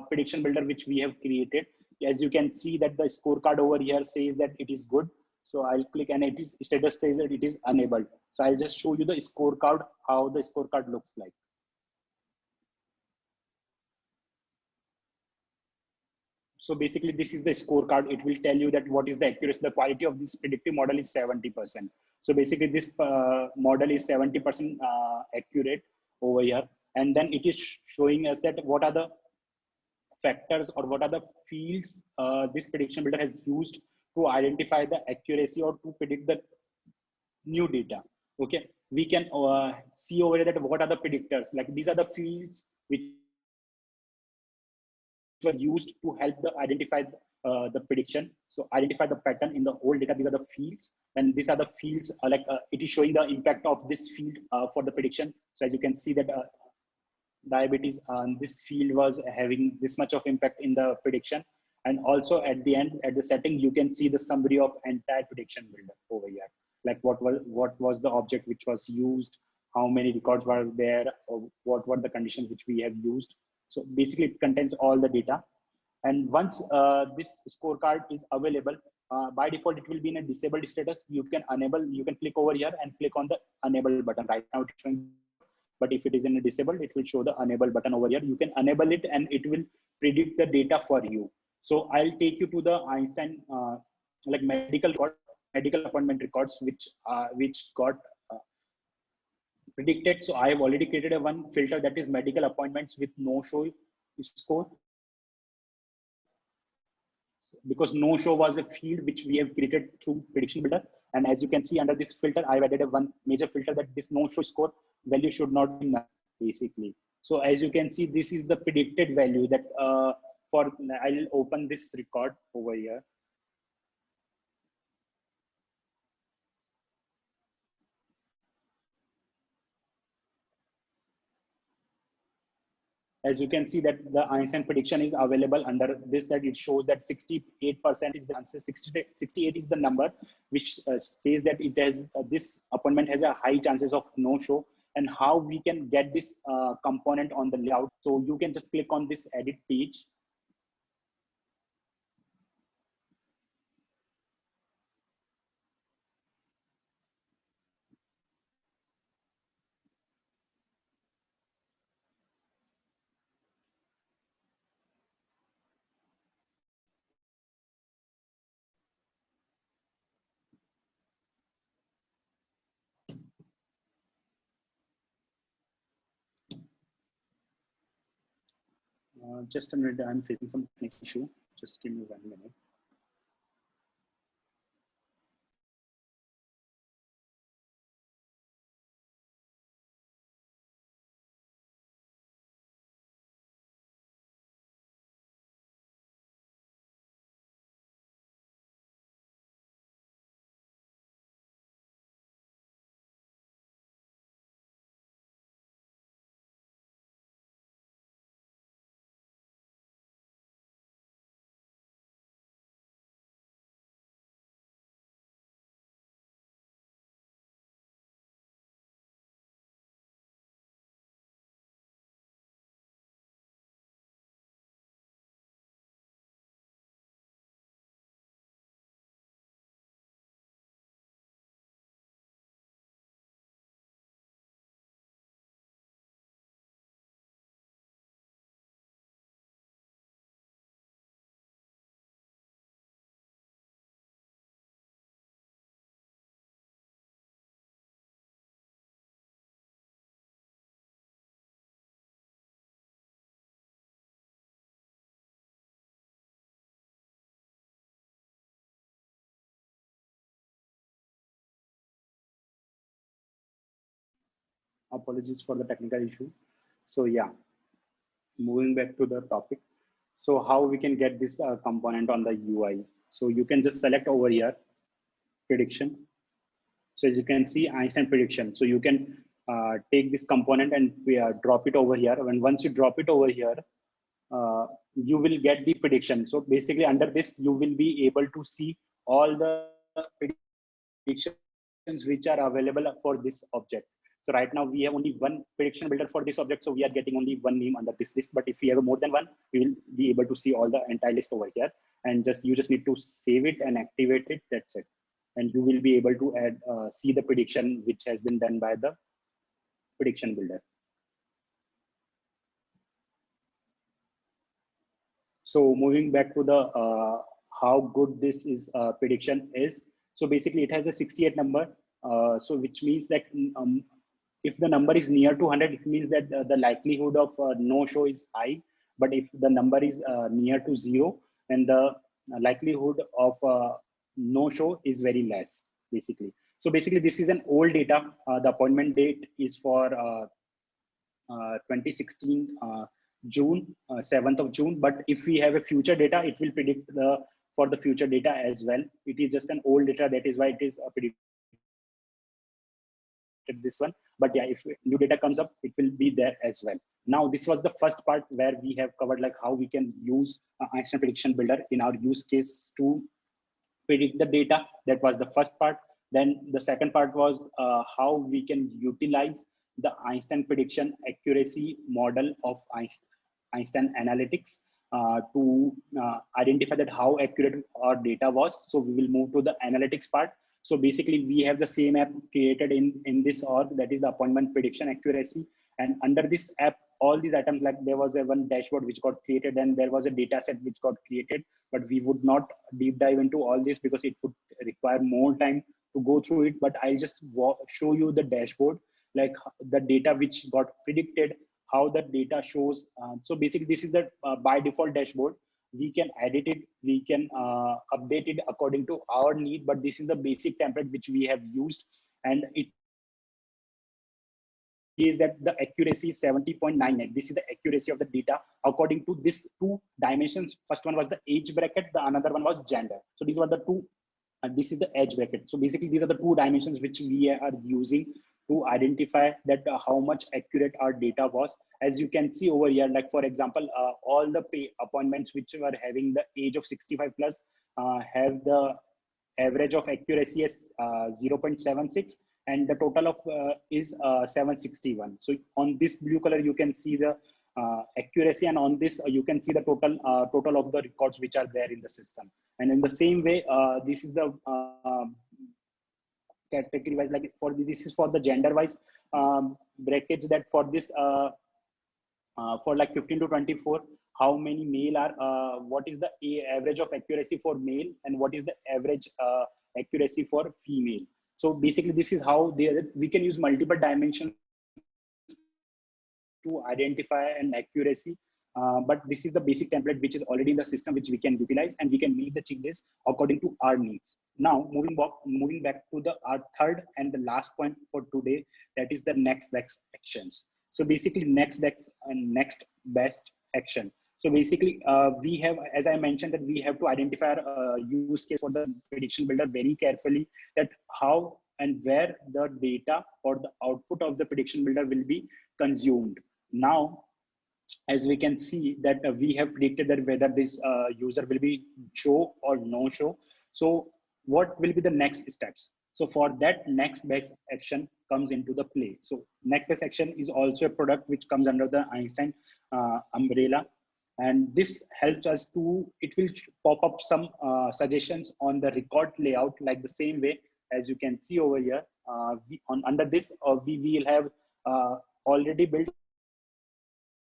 S3: prediction builder which we have created. As you can see that the scorecard over here says that it is good. So I'll click, and it is status says that it is enabled. So I'll just show you the scorecard, how the scorecard looks like. So basically this is the scorecard. It will tell you that what is the accuracy, the quality of this predictive model is 70%. So basically this model is 70% accurate over here. And then it is showing us that what are the factors or what are the fields this prediction builder has used to identify the accuracy or to predict the new data. Okay, we can see over here that what are the predictors, like these are the fields which were used to help the identify the prediction. So identify the pattern in the whole data. These are the fields, and these are the fields it is showing the impact of this field for the prediction. So as you can see that diabetes this field was having this much of impact in the prediction. And also at the end, at the setting, you can see the summary of entire prediction builder over here, like what was the object which was used, how many records were there, or what were the conditions which we have used. So basically it contains all the data. And once this scorecard is available, by default it will be in a disabled status. You can click over here and click on the enable button. Right now it's showing, but if it is in a disabled, it will show the enable button over here. You can enable it and it will predict the data for you. So I'll take you to the Einstein like medical appointment records which got predicted. So I have already created a one filter, that is medical appointments with no show score, because no show was a field which we have created through prediction builder. And as you can see under this filter, I've added a one major filter, that this no show score value should not be null basically. So as you can see, this is the predicted value that for, I'll open this record over here. As you can see that the Einstein prediction is available under this, that it shows that 68% is the answer. 68 is the number which says that it has this appointment has a high chances of no show. And how we can get this component on the layout. So you can just click on this edit page. Just a minute, I'm facing some technical issue. Just give me 1 minute. Apologies for the technical issue. So yeah, moving back to the topic. So how we can get this component on the UI. So you can just select over here, prediction. So as you can see, Einstein prediction. So you can take this component and drop it over here. And once you drop it over here, you will get the prediction. So basically under this, you will be able to see all the predictions which are available for this object. So right now we have only one prediction builder for this object. So we are getting only one name under this list. But if we have more than one, we will be able to see all the entire list over here. And you just need to save it and activate it. That's it. And you will be able to add, see the prediction which has been done by the prediction builder. So moving back to the how good this is prediction is. So basically it has a 68 number. So which means that if the number is near to 100, it means that the likelihood of no show is high. But if the number is near to 0, then the likelihood of no show is very less, basically. So basically this is an old data. The appointment date is for 2016 June, 7th of June. But if we have a future data, it will predict for the future data as well. It is just an old data. That is why it is predicted this one. But yeah, if new data comes up, it will be there as well. Now, this was the first part where we have covered like how we can use Einstein prediction builder in our use case to predict the data. That was the first part. Then the second part was how we can utilize the Einstein prediction accuracy model of Einstein analytics to identify that how accurate our data was. So we will move to the analytics part. So basically we have the same app created in this org, that is the appointment prediction accuracy. And under this app, all these items, like there was a one dashboard which got created and there was a data set which got created, but we would not deep dive into all this because it would require more time to go through it. But I'll just show you the dashboard, like the data which got predicted, how the data shows. So basically this is the by default dashboard. We can edit it, we can update it according to our need, but this is the basic template which we have used, and it is that the accuracy is 70.98. This is the accuracy of the data according to this two dimensions. First one was the age bracket, the another one was gender. So these were the two, and this is the age bracket. So basically these are the two dimensions which we are using to identify that how much accurate our data was. As you can see over here, like for example, all the pay appointments which were having the age of 65 plus have the average of accuracy as 0.76, and the total of is 761. So on this blue color you can see the accuracy, and on this you can see the total of the records which are there in the system. And in the same way, this is the category wise, like this is for the gender wise brackets, that for this for like 15 to 24, how many male are, what is the average of accuracy for male, and what is the average accuracy for female. So basically this is how we can use multiple dimensions to identify an accuracy. But this is the basic template which is already in the system which we can utilize, and we can make the changes according to our needs. Now moving back to our third and the last point for today, that is the next best actions. So basically next best action. So basically we have, as I mentioned, that we have to identify a use case for the prediction builder very carefully, that how and where the data or the output of the prediction builder will be consumed. Now as we can see that we have predicted that whether this user will be show or no show. So what will be the next steps? So for that, next best action comes into the play. So next best action is also a product which comes under the Einstein umbrella, and this helps us to, it will pop up some suggestions on the record layout, like the same way as you can see over here. Under this we will have already built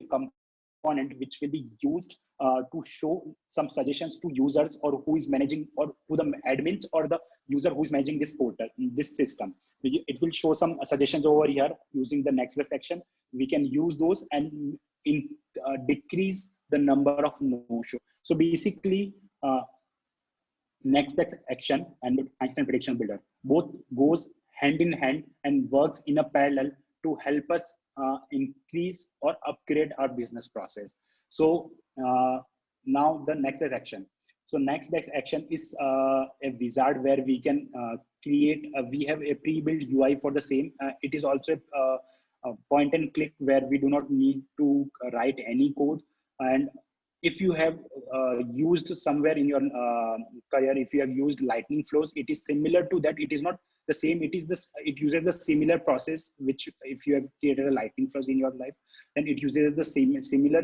S3: a component which will be used to show some suggestions to users, or who is managing, or who the admins or the user who is managing this portal, this system. It will show some suggestions over here using the next best action. We can use those and decrease the number of no show. So basically next best action and the Einstein prediction builder both goes hand in hand and works in a parallel to help us increase or upgrade our business process. So now the next best action. So next best action is a wizard where we can create, we have a pre-built UI for the same. It is also a point and click where we do not need to write any code. And if you have used somewhere in your career, if you have used lightning flows, it is similar to that. It is not the same. It is this. It uses the similar process. Which, if you have created a lightning flows in your life, then it uses the similar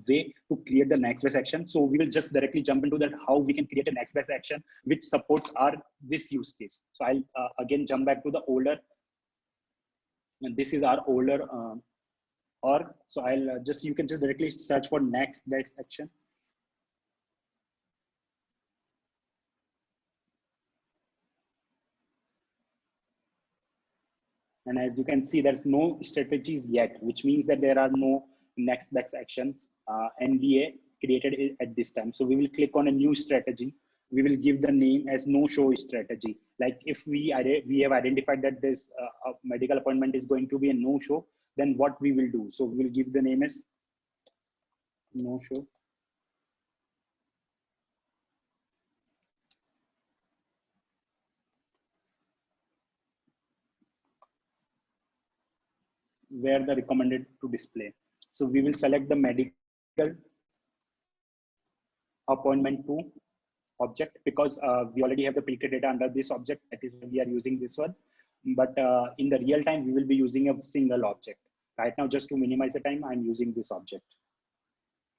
S3: way to create the next best action. So we will just directly jump into that, how we can create a next best action which supports our this use case. So I'll again jump back to the older, and this is our older org. So I'll you can just directly search for next best action. And as you can see, there's no strategies yet, which means that there are no next best actions NBA created at this time. So we will click on a new strategy. We will give the name as no show strategy. Like if we have identified that this medical appointment is going to be a no show, then what we will do. So we will give the name as no show. Where the recommended to display. So we will select the medical appointment to object, because we already have the predicted data under this object. That is why we are using this one. But in the real time, we will be using a single object. Right now, just to minimize the time, I'm using this object.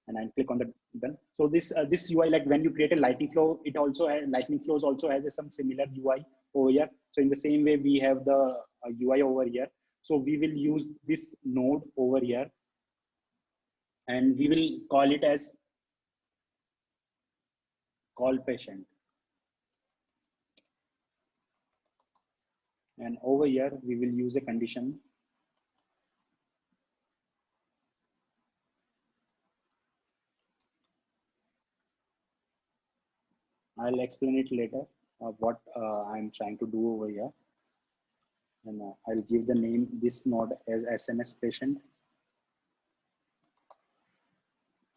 S3: And I'll click on the done. So this UI, like when you create a lightning flow, it also has, lightning flows also has some similar UI over here. So in the same way, we have the UI over here. So we will use this node over here, and we will call it as call patient. And over here, we will use a condition. I'll explain it later what I'm trying to do over here. And I'll give the name this node as SMS patient,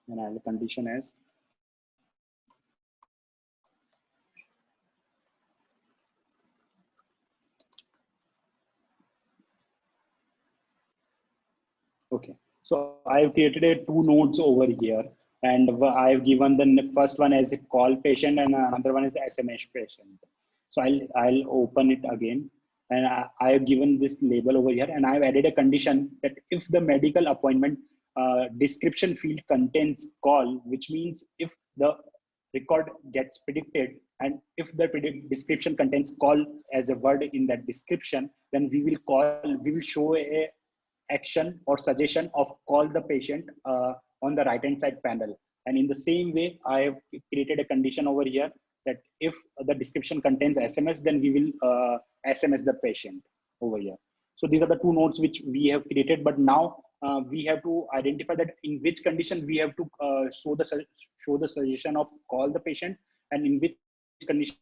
S3: and I'll condition as okay. So I've created two nodes over here, and I've given the first one as a call patient and another one is SMS patient. So I'll open it again, and I've given this label over here, and I've added a condition that if the medical appointment description field contains call, which means if the record gets predicted and if the description contains call as a word in that description, then we will show a action or suggestion of call the patient on the right hand side panel. And in the same way, I have created a condition over here that if the description contains SMS, then we will SMS the patient over here. So these are the two nodes which we have created, but now we have to identify that in which condition we have to show the suggestion of call the patient, and in which condition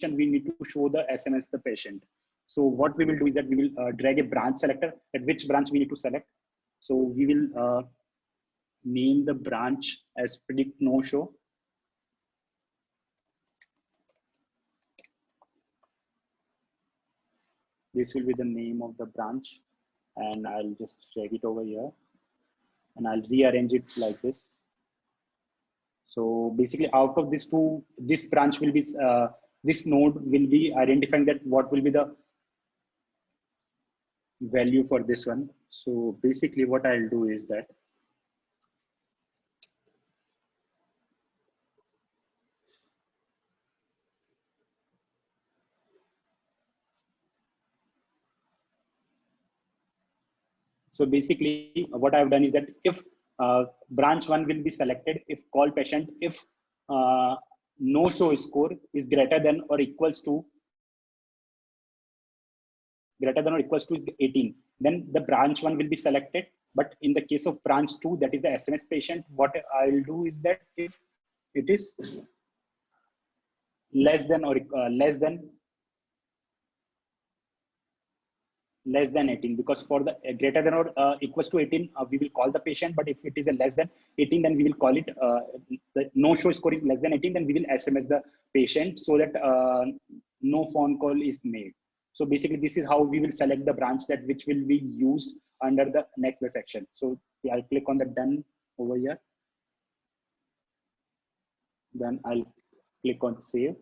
S3: we need to show the SMS the patient. So what we will do is that we will drag a branch selector at which branch we need to select. So we will name the branch as predict no show. This will be the name of the branch, and I'll just drag it over here and I'll rearrange it like this. So basically out of this two, this branch will be, this node will be identifying that what will be the value for this one. So basically what I'll do is that so basically what I've done is that if branch one will be selected if call patient, if uh, no show score is greater than or equals to is 18, then the branch one will be selected. But in the case of branch two, that is the SMS patient, what I'll do is that if it is less than or less than 18, because for the greater than or equals to 18 we will call the patient, but if it is a less than 18 then we will call it the no show score is less than 18, then we will SMS the patient so that no phone call is made. So basically this is how we will select the branch that which will be used under the next best action. So I'll click on the done over here, then I'll click on saved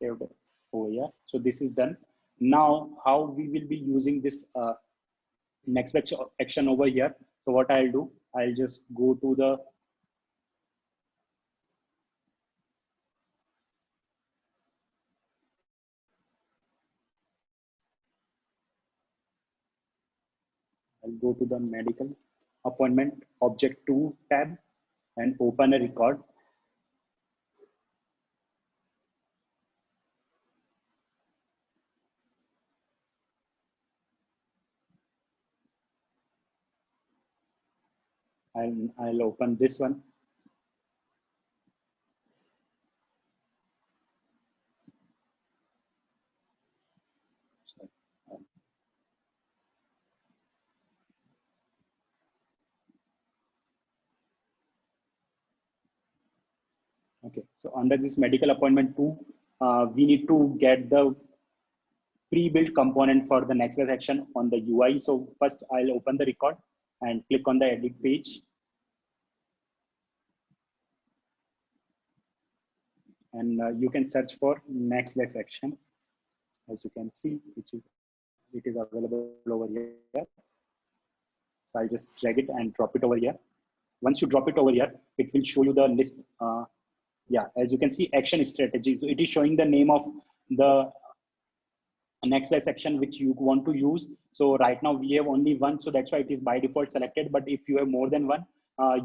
S3: over here. So this is done. Now how we will be using this next action over here. So what I'll do, I'll just go to the medical appointment object 2 tab and open a record. I'll open this one. Okay, so under this medical appointment 2, we need to get the pre-built component for the next best action on the UI. So first I'll open the record and click on the edit page. And you can search for next best action, as you can see, it is available over here. So I'll just drag it and drop it over here. Once you drop it over here, it will show you the list. Yeah, as you can see, action strategy. So it is showing the name of the next best action which you want to use. So right now we have only one, so that's why it is by default selected. But if you have more than one,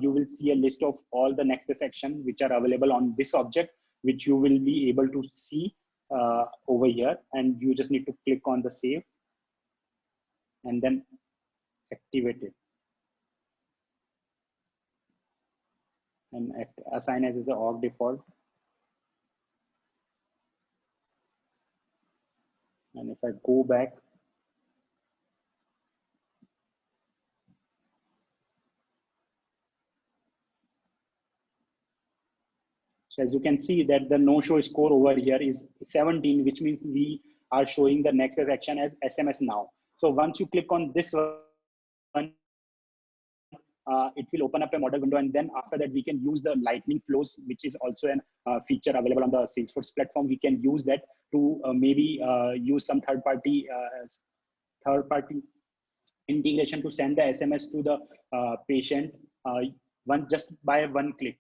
S3: you will see a list of all the next best action which are available on this object, which you will be able to see over here. And you just need to click on the save and then activate it and assign as the org default. And if I go back, so as you can see that the no-show score over here is 17, which means we are showing the next best action as SMS now. So once you click on this one, it will open up a model window, and then after that we can use the lightning flows, which is also an feature available on the Salesforce platform. We can use that to maybe use some third-party integration to send the SMS to the patient one just by one click.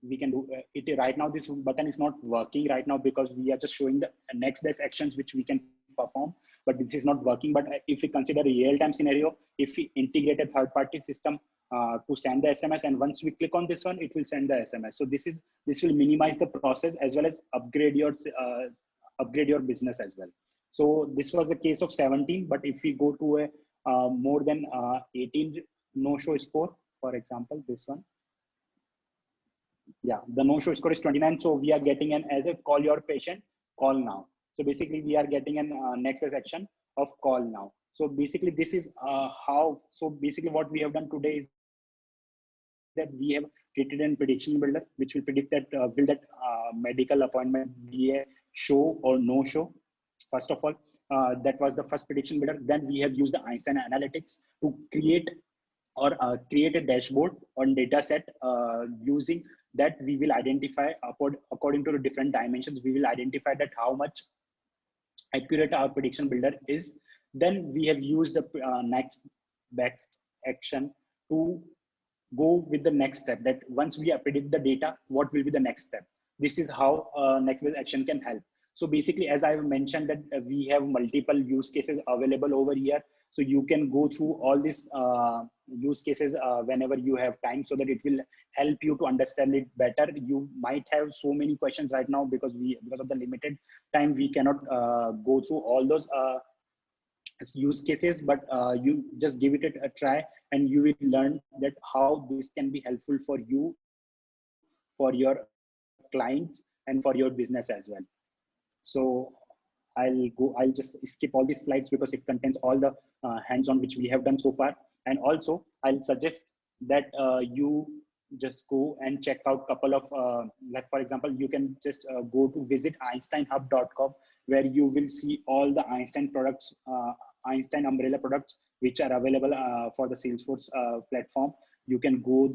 S3: We can do it right now. This button is not working right now because we are just showing the next best actions which we can perform, but this is not working. But if we consider a real-time scenario, if we integrate a third-party system to send the SMS, and once we click on this one, it will send the SMS. So this will minimize the process as well as upgrade your business as well. So this was the case of 17, but if we go to a more than 18 no-show score, for example, this one, yeah, the no-show score is 29. So we are getting an as a call your patient, call now. So basically we are getting an next best action of call now. So basically this is how, so basically what we have done today is that we have created a prediction builder, which will predict that will that medical appointment be a show or no show. First of all, that was the first prediction builder. Then we have used the Einstein analytics to create a dashboard on data set using that we will identify according to the different dimensions. We will identify that how much accurate our prediction builder is. Then we have used the next best action to go with the next step, that once we predict the data, what will be the next step. This is how next best action can help. So basically, as I mentioned that we have multiple use cases available over here. So you can go through all these use cases whenever you have time, so that it will help you to understand it better. You might have so many questions right now because of the limited time, we cannot go through all those use cases, but you just give it a try and you will learn that how this can be helpful for you, for your clients, and for your business as well. So I'll just skip all these slides because it contains all the hands-on which we have done so far. And also I'll suggest that you just go and check out couple of like for example, you can just go to visit einsteinhub.com, where you will see all the Einstein products, Einstein umbrella products which are available for the Salesforce platform. You can go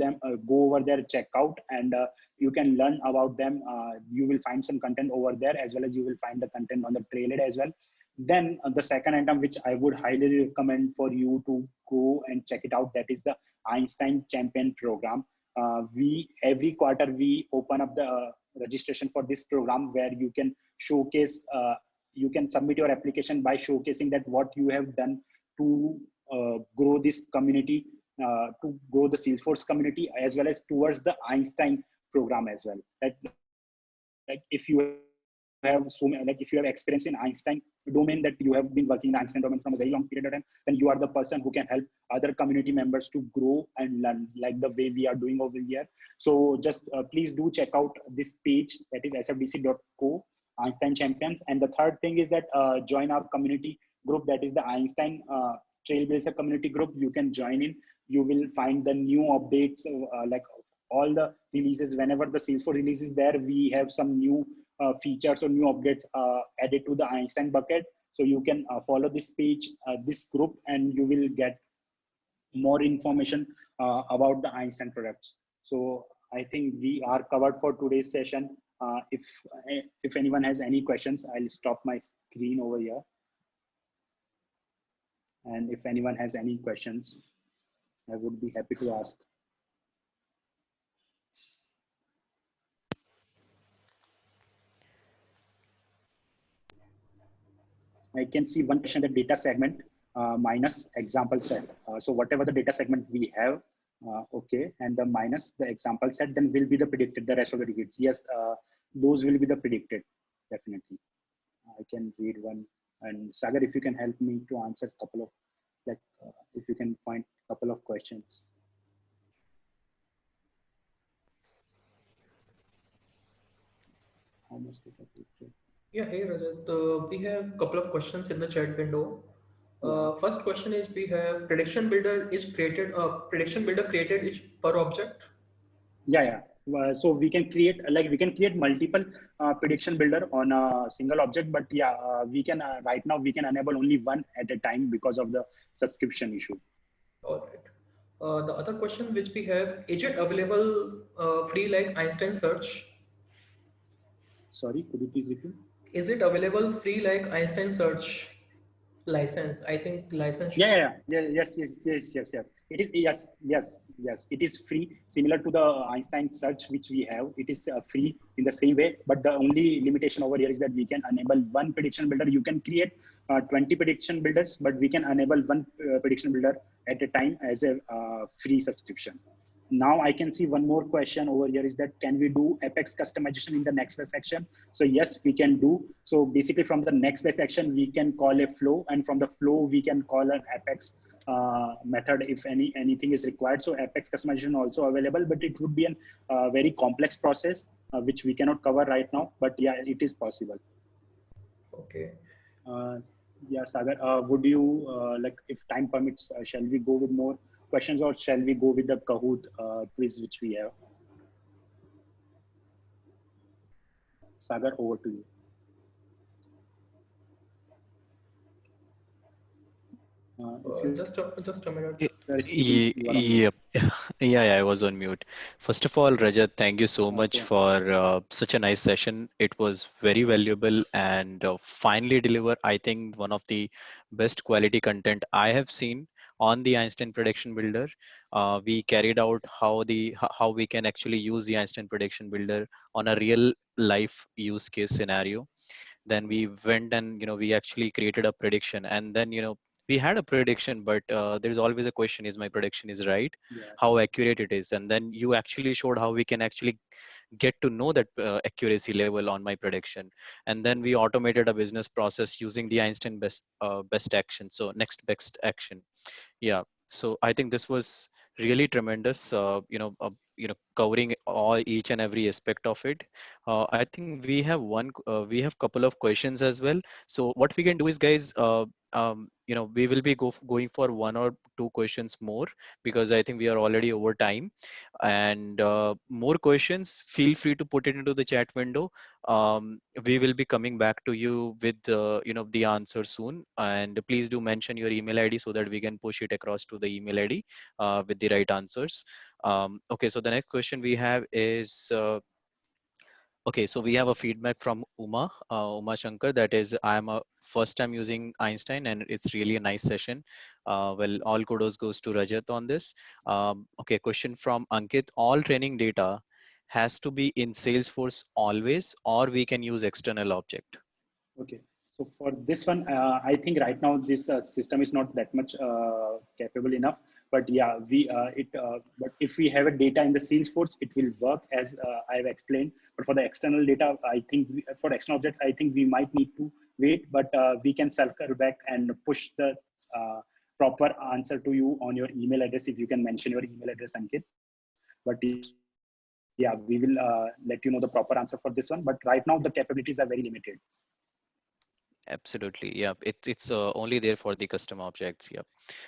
S3: over there, check out, and you can learn about them. You will find some content over there, as well as you will find the content on the Trailhead as well. Then the second item which I would highly recommend for you to go and check it out, that is the Einstein Champion program. We every quarter we open up the registration for this program, where you can showcase, you can submit your application by showcasing that what you have done to grow this community, to grow the Salesforce community, as well as towards the Einstein program as well. Like if you have so many, like if you have experience in Einstein domain, that you have been working in the Einstein domain from a very long period of time, then you are the person who can help other community members to grow and learn, like the way we are doing over here. So just please do check out this page, that is sfdc.co Einstein Champions. And the third thing is that join our community group, that is the Einstein Trailblazer community group. You can join in. You will find the new updates, like all the releases. Whenever the Salesforce release is there, we have some new features or new updates added to the Einstein bucket. So you can follow this page, this group, and you will get more information about the Einstein products. So I think we are covered for today's session. If anyone has any questions, I'll stop my screen over here. And if anyone has any questions, I would be happy to ask. I can see one question, the data segment minus example set. So whatever the data segment we have, okay, and the minus the example set, then will be the predicted, the rest of the digits. Yes, those will be the predicted, definitely. I can read one. And Sagar, if you can help me to answer a couple of, like, if you can point a couple of questions. How much data predicted?
S2: Yeah, hey Rajat. We have a couple of questions in the chat window.
S3: Yeah.
S2: First question is we have prediction builder created is per object.
S3: Yeah. So we can create multiple prediction builder on a single object, but yeah, we can right now we can enable only one at a time because of the subscription issue.
S2: All right. The other question which we have, is it available free like Einstein search?
S3: Sorry, could you please repeat?
S2: Is it available free like Einstein search license? I think license.
S3: Yes. It is yes. It is free, similar to the Einstein search which we have. It is free in the same way, but the only limitation over here is that we can enable one prediction builder. You can create 20 prediction builders, but we can enable one prediction builder at a time as a free subscription. Now I can see one more question over here is that can we do Apex customization in the next best action? So yes, we can do. So basically from the next best action, we can call a flow, and from the flow, we can call an Apex method if anything is required. So Apex customization also available, but it would be a very complex process, which we cannot cover right now, but yeah, it is possible.
S2: Okay.
S3: Uh, yeah, Sagar, would you like, if time permits, shall we go with more questions or shall we go with the Kahoot quiz which we have? Sagar, over to you. If you
S2: Just a minute.
S3: are speaking, you are on mute.
S1: Yep. Yeah, I was on mute. First of all, Rajat, thank you so much
S3: Okay.
S1: for such a nice session. It was very valuable and finally deliver, I think, one of the best quality content I have seen on the Einstein Prediction Builder. We carried out how we can actually use the Einstein Prediction Builder on a real life use case scenario. Then we went and we actually created a prediction, and then we had a prediction, but there's always a question: is my prediction is right? How
S3: Yes.
S1: accurate it is? And then you actually showed how we can actually get to know that accuracy level on my prediction. And then we automated a business process using the Einstein best action, so next best action. Yeah, so I think this was really tremendous, covering all each and every aspect of it. I think we have couple of questions as well. So what we can do is, guys, we will be going for one or two questions more, because I think we are already over time. And more questions, feel free to put it into the chat window. We will be coming back to you with the answer soon, and please do mention your email ID so that we can push it across to the email ID with the right answers. Okay, so the next question we have is okay, so we have a feedback from Uma Shankar, that is, I am a first time using Einstein and it's really a nice session. Well, all kudos goes to Rajat on this. Okay, question from Ankit: all training data has to be in Salesforce always, or we can use external object?
S3: Okay. So for this one, I think right now this system is not that much capable enough. But yeah, but if we have a data in the Salesforce, it will work as I've explained. But for the external data, I think for external object, I think we might need to wait. But we can circle back and push the proper answer to you on your email address if you can mention your email address, Ankit. But yeah, we will let you know the proper answer for this one. But right now, the capabilities are very limited.
S1: Absolutely, yeah. It's only there for the custom objects. Yeah.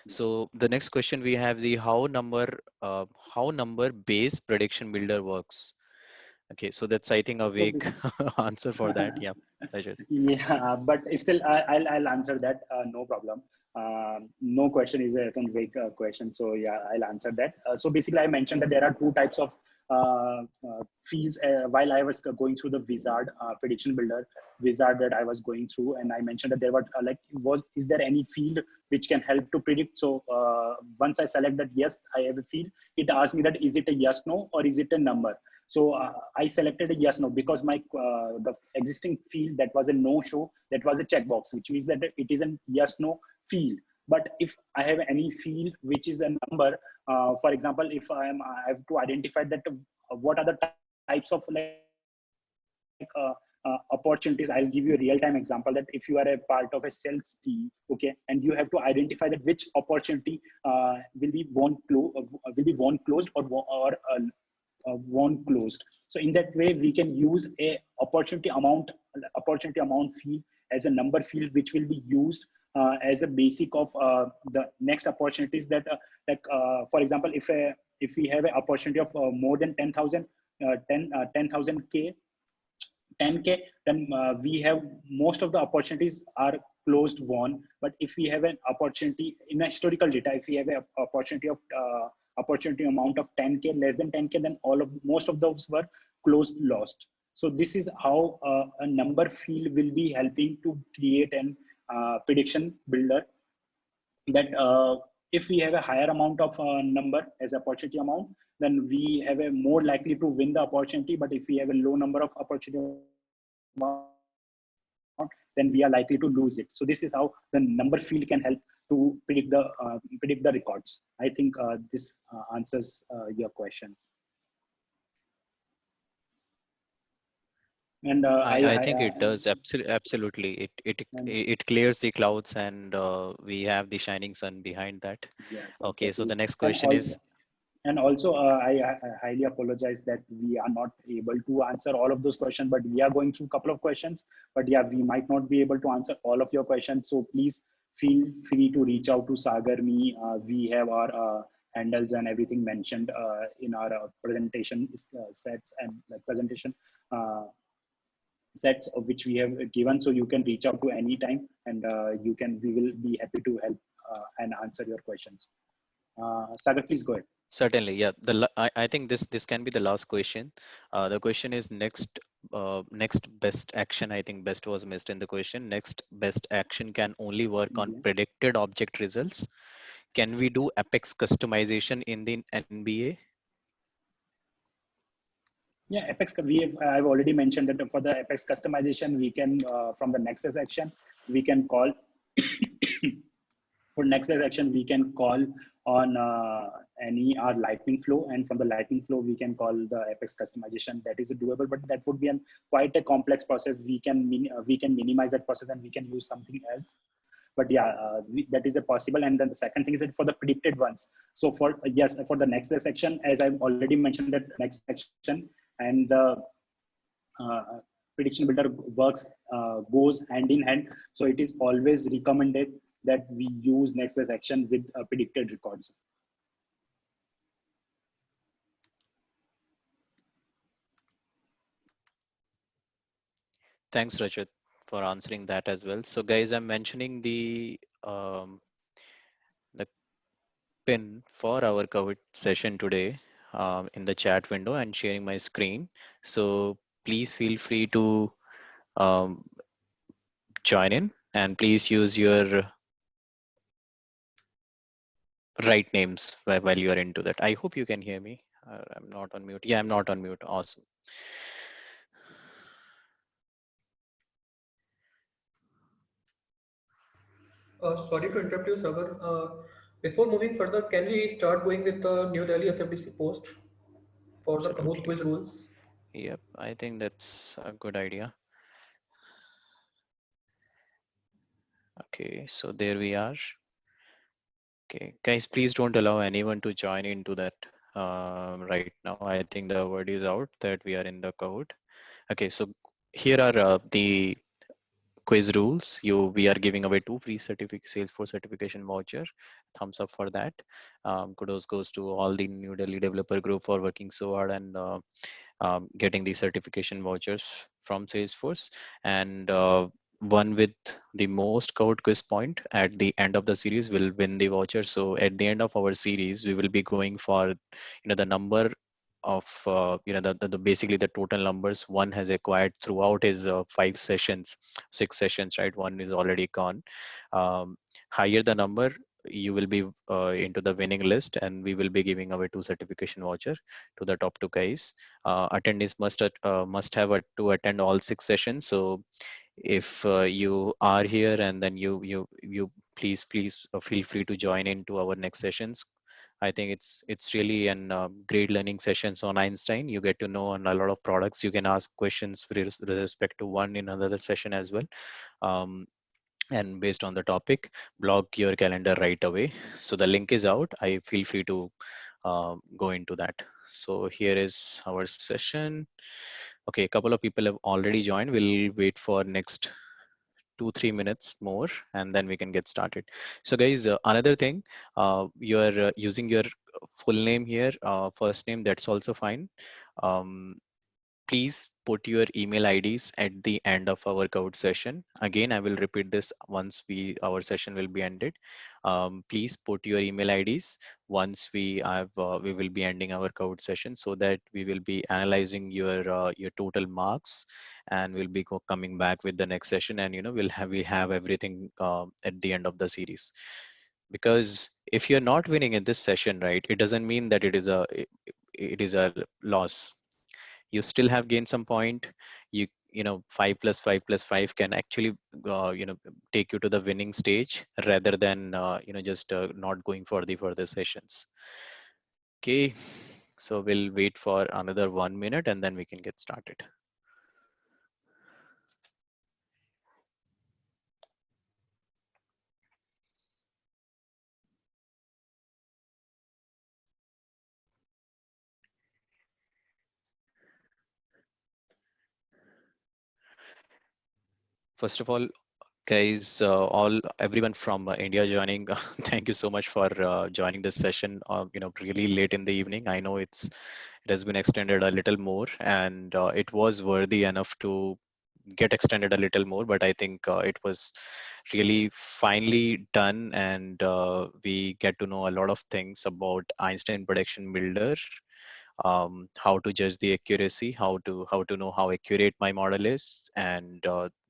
S3: Yeah.
S1: So the next question we have, the how number based prediction builder works. Okay, so that's, I think, a
S3: So
S1: vague answer for that. Yeah, pleasure.
S3: yeah, but still, I'll answer that. No problem. No question is a vague question. So yeah, I'll answer that. So basically, I mentioned that there are two types of fields while I was going through the wizard prediction builder wizard that I was going through, and I mentioned that there were is there any field which can help to predict? So once I select that yes, I have a field, it asks me that is it a yes no or is it a number. So I selected a yes no because my the existing field that was a no show, that was a checkbox, which means that it is a yes no field. But if I have any field which is a number, for example, if I have to identify that what are the types of opportunities. I'll give you a real-time example that if you are a part of a sales team, okay, and you have to identify that which opportunity will be won closed or won closed. So in that way, we can use a opportunity amount field as a number field, which will be used as a basic of the next opportunities that for example, if we have an opportunity of more than 10,000 10,000 k 10k, then we have most of the opportunities are closed won. But if we have an opportunity in a historical data, if we have an opportunity amount of 10k, less than 10k, then most of those were closed lost. So this is how a number field will be helping to create an prediction builder, that if we have a higher amount of number as opportunity amount, then we have a more likely to win the opportunity. But if we have a low number of opportunity amount, then we are likely to lose it. So this is how the number field can help to predict the records. I think this answers your question. And
S1: I think it does absolutely. It clears the clouds, and we have the shining sun behind that.
S3: yes,
S1: Okay, so
S3: exactly.
S1: the next
S3: And
S1: question is,
S3: and also, I highly apologize that we are not able to answer all of those questions, but we are going through a couple of questions. But yeah, we might not be able to answer all of your questions. So please feel free to reach out to Sagar, me. We have our handles and everything mentioned in our presentation sets and like presentation uh, sets of which we have given. So you can reach out to any time, and we will be happy to help and answer your questions. Sagar, please go ahead.
S1: certainly, yeah. I think this can be the last question. The question is next best action. I think best was missed in the question. Next best action can only work on
S3: Yeah.
S1: predicted object results. Can we do Apex customization in the NBA?
S3: Yeah, Apex, I've already mentioned that for the Apex customization, we can, from the next best action, we can call, for next best action, we can call on any our lightning flow. And from the lightning flow, we can call the Apex customization. That is doable, but that would be quite a complex process. We can minimize that process, and we can use something else. But yeah, that is a possible. And then the second thing is that for the predicted ones, so for yes, for the next best action, as I've already mentioned, that next action and the prediction builder works goes hand in hand. So it is always recommended that we use next best action with predicted records.
S1: Thanks, Rajat, for answering that as well. So, guys, I'm mentioning the pin for our covered session today in the chat window and sharing my screen. So please feel free to um, join in, and please use your right names while you are into that. I hope you can hear me. I'm not on mute. Yeah, I'm not on mute. Awesome.
S2: Sorry to interrupt you, Sagar. Before moving further, can we start going with the New Delhi SFDC post for the Kahoot
S1: Absolutely.
S2: quiz rules?
S1: Yep, I think that's a good idea. Okay, so there we are. Okay, guys, please don't allow anyone to join into that right now. I think the word is out that we are in the Kahoot. Okay, so here are the quiz rules. We are giving away 2 free Salesforce certification voucher. Thumbs up for that. Kudos goes to all the New Delhi developer group for working so hard and getting the certification vouchers from Salesforce. And one with the most covered quiz point at the end of the series will win the voucher. So at the end of our series, we will be going for the number of basically the total numbers one has acquired throughout his 5 sessions, 6 sessions, right? One is already gone. Higher the number, you will be into the winning list, and we will be giving away 2 certification voucher to the top 2 guys. Attendees must have to attend all 6 sessions. So if you are here and then you please feel free to join into our next sessions. I think it's really an great learning sessions on Einstein. You get to know on a lot of products. You can ask questions with respect to one in another session as well. Um, and based on the topic, block your calendar right away. So the link is out. I feel free to go into that. So here is our session. Okay, a couple of people have already joined. We'll wait for next 2-3 minutes more and then we can get started. So guys, another thing, you're using your full name here, first name, that's also fine. um, Please put your email IDs at the end of our code session. Again, I will repeat this once our session will be ended. Please put your email IDs once we will be ending our code session, so that we will be analyzing your total marks, and we'll be coming back with the next session, and we have everything at the end of the series. Because if you're not winning in this session, right, it doesn't mean that it is a loss. You still have gained some point. You know 5 plus 5 plus 5 can actually take you to the winning stage, rather than just not going for the further sessions. Okay, so we'll wait for another 1 minute and then we can get started. First of all, guys, all everyone from India joining, thank you so much for joining this session. Really late in the evening. I know it has been extended a little more, and it was worthy enough to get extended a little more. But I think it was really finely done, and we get to know a lot of things about Einstein prediction builder, how to judge the accuracy, how to know how accurate my model is, and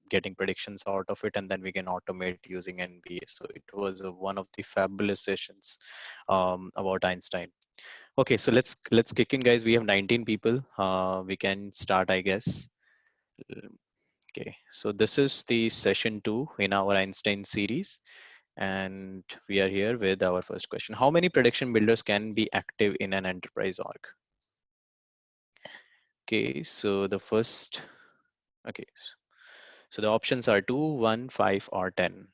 S1: getting predictions out of it, and then we can automate using NBA. So it was one of the fabulous sessions about Einstein. Okay, so let's kick in, guys. We have 19 people. We can start, I guess. Okay, so this is the session 2 in our Einstein series, and we are here with our first question. How many prediction builders can be active in an enterprise org? Okay, so the first, okay, so the options are 2, 1, 5, or 10.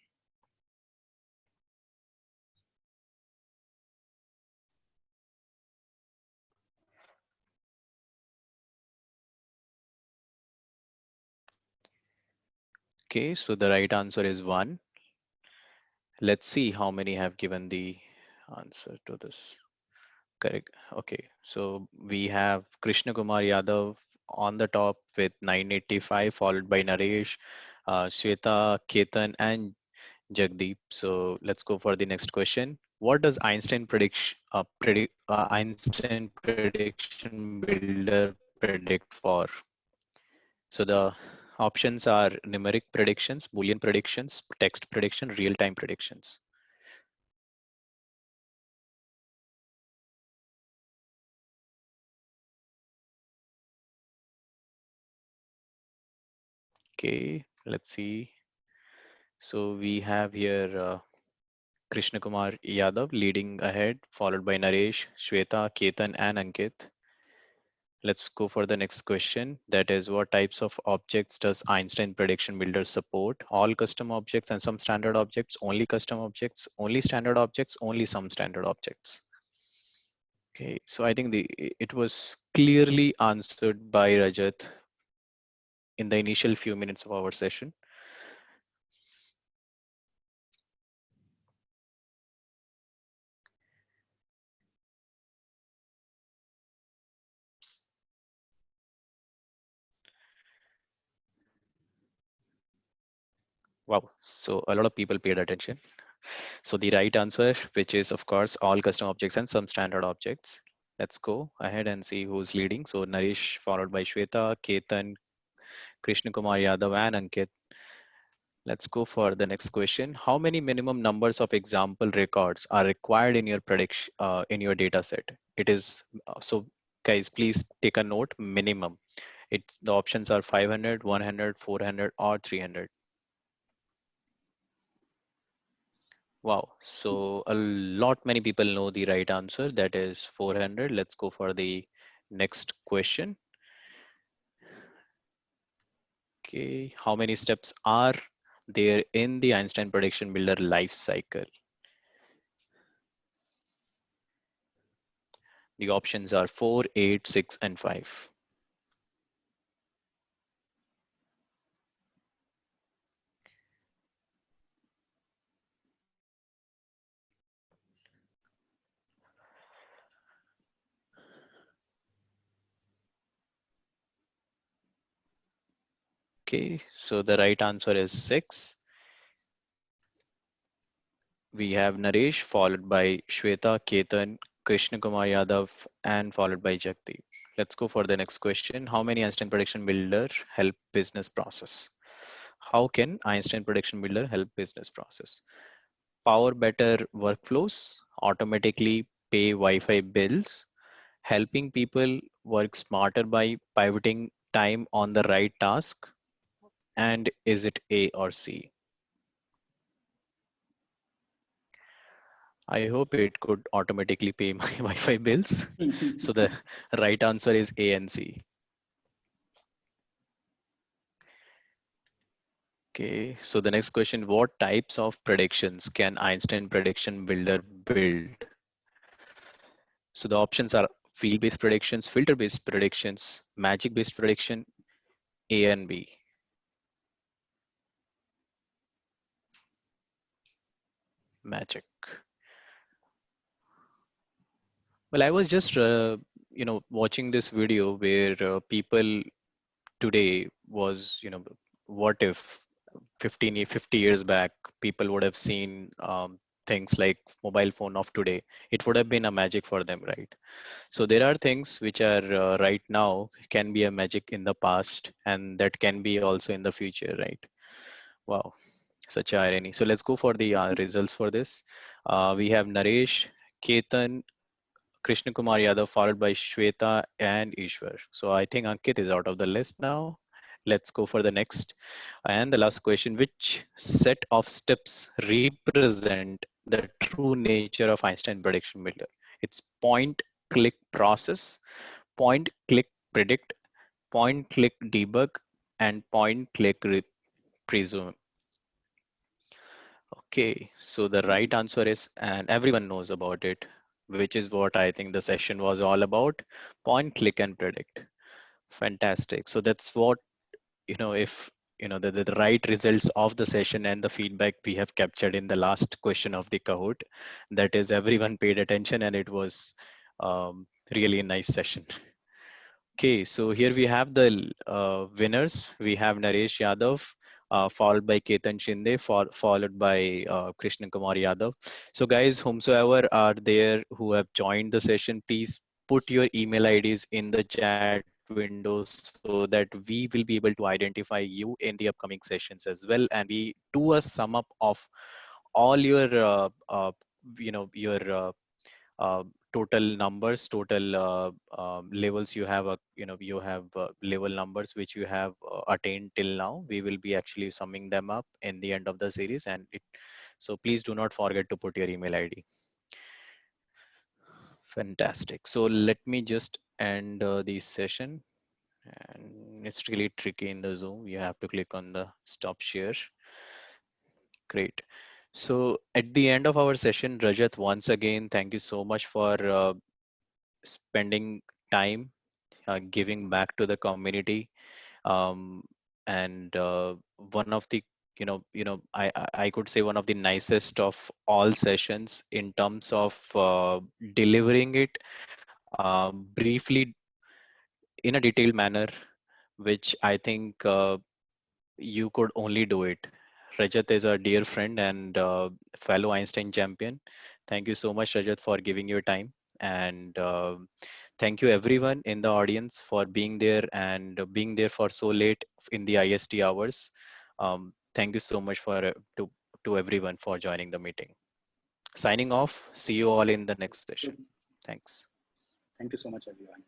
S1: Okay, so the right answer is 1. Let's see how many have given the answer to this. Correct. Okay, so we have Krishna Kumar Yadav on the top with 985, followed by Naresh, Shweta, Ketan, and Jagdeep. So let's go for the next question. What does Einstein prediction builder predict for? So the options are numeric predictions, Boolean predictions, text prediction, real-time predictions. Okay, let's see. So we have here Krishna Kumar Yadav leading ahead, followed by Naresh, Shweta, Ketan, and Ankit. Let's go for the next question. That is, what types of objects does Einstein prediction builder support? All custom objects and some standard objects, only custom objects, only standard objects, only some standard objects. Okay, so I think it was clearly answered by Rajat in the initial few minutes of our session. Wow, so a lot of people paid attention. So the right answer, which is of course all custom objects and some standard objects. Let's go ahead and see who's leading. So Naresh followed by Shweta, Ketan, Krishna Kumar Yadav, and Ankit. Let's go for the next question. How many minimum numbers of example records are required in your prediction in your data set? It is so guys, please take a note, minimum. The options are 500, 100, 400, or 300. Wow. So a lot many people know the right answer. That is 400. Let's go for the next question. Okay. How many steps are there in the Einstein prediction builder life cycle? The options are 4, 8, 6, and 5. Okay, so the right answer is 6. We have Naresh, followed by Shweta, Ketan, Krishna Kumar Yadav, and followed by Jagdeep. Let's go for the next question. How many Einstein prediction builder help business process? How can Einstein prediction builder help business process? Power better workflows, automatically pay Wi-Fi bills, helping people work smarter by pivoting time on the right task, and is it A or C? I hope it could automatically pay my Wi-Fi bills. So the right answer is A and C. Okay, so the next question, what types of predictions can Einstein prediction builder build? So the options are field-based predictions, filter-based predictions, magic-based prediction, A and B. Magic. Well, I was just, watching this video where people today was, what if 50 years back, people would have seen things like mobile phone of today. It would have been a magic for them, right? So there are things which are right now can be a magic in the past, and that can be also in the future, right? Wow, such irony. So let's go for the results for this. We have Naresh, Ketan, Krishna Kumar Yadav, followed by Shweta and Ishwar. So I think Ankit is out of the list now. Let's go for the next. And the last question, which set of steps represent the true nature of Einstein prediction builder? It's point, click, process, point, click, predict, point, click, debug, and point, click, presume. Okay, so the right answer is, and everyone knows about it, which is what I think the session was all about, point, click, and predict. Fantastic. So that's what, if the right results of the session and the feedback we have captured in the last question of the Kahoot, that is everyone paid attention and it was really a nice session. Okay, so here we have the winners. We have Naresh Yadav, followed by Ketan Shinde, followed by Krishna Kumar Yadav. So guys, whomsoever are there who have joined the session, please put your email IDs in the chat window so that we will be able to identify you in the upcoming sessions as well. And we do a sum up of all your, your total numbers, total levels you have, you have level numbers which you have attained till now. We will be actually summing them up in the end of the series, and so please do not forget to put your email ID. Fantastic. So let me just end the session, and it's really tricky in the Zoom. You have to click on the stop share. Great. So at the end of our session, Rajat, once again, thank you so much for spending time giving back to the community, um, and one of the I could say one of the nicest of all sessions in terms of delivering it briefly in a detailed manner, which I think you could only do it. Rajat is a dear friend and fellow Einstein champion. Thank you so much, Rajat, for giving your time. And thank you everyone in the audience for being there and being there for so late in the IST hours. Thank you so much to everyone for joining the meeting. Signing off. See you all in the next session. Thanks.
S3: Thank you so much, everyone.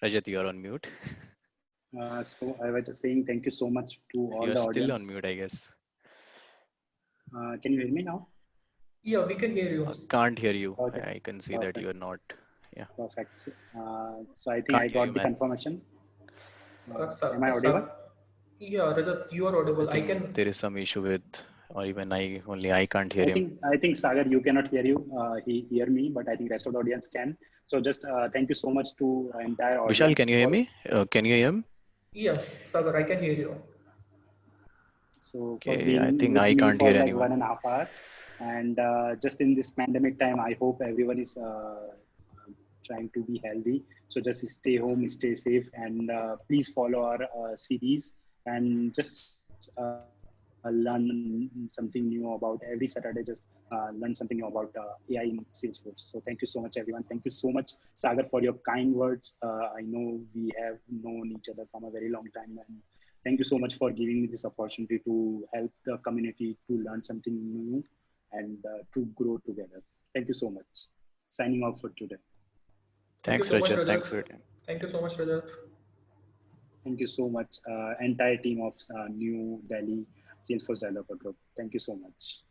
S1: Rajat, you're on mute.
S3: So I was just saying thank you so much to all
S1: You're
S3: the
S1: still on
S3: audience.
S1: mute, I guess.
S3: Can you hear me now?
S2: Yeah, we can hear you.
S1: Can't hear you.
S3: Okay,
S1: I can see that
S3: perfect,
S1: you're not. Yeah.
S3: perfect. So I think
S1: Can't
S3: I
S1: hear you,
S3: got the
S1: man.
S3: confirmation.
S2: Sir,
S3: Am I audible?
S2: yeah, Rajat, you are
S1: I
S2: audible. I
S1: think
S2: can.
S1: there is some issue with or even I can't hear him.
S3: I think Sagar, you cannot hear you. He hear me, but I think rest of the audience can. So just thank you so much to entire
S1: Vishal,
S3: audience
S1: can you hear
S3: for.
S1: me? Can you hear him?
S2: Yes, Sagar, I can hear you.
S3: So for
S1: Okay, I
S3: being
S1: think
S3: with
S1: I
S3: me
S1: can't
S3: for
S1: hear
S3: like
S1: anyone.
S3: 1.5 hours, and just in this pandemic time, I hope everyone is trying to be healthy. So just stay home, stay safe, and please follow our series and just learn something new about every Saturday. Just learn something new about AI in Salesforce. So thank you so much, everyone. Thank you so much, Sagar, for your kind words. I know we have known each other from a very long time, and thank you so much for giving me this opportunity to help the community to learn something new and to grow together. Thank you so much. Signing off for today.
S2: Thank you
S1: Thanks,
S2: so much,
S1: Rajat.
S2: Rajat.
S1: Thanks for your time.
S2: Thank you so much, Rajat.
S3: Thank you so much, entire team of New Delhi Salesforce Developer Group. Thank you so much.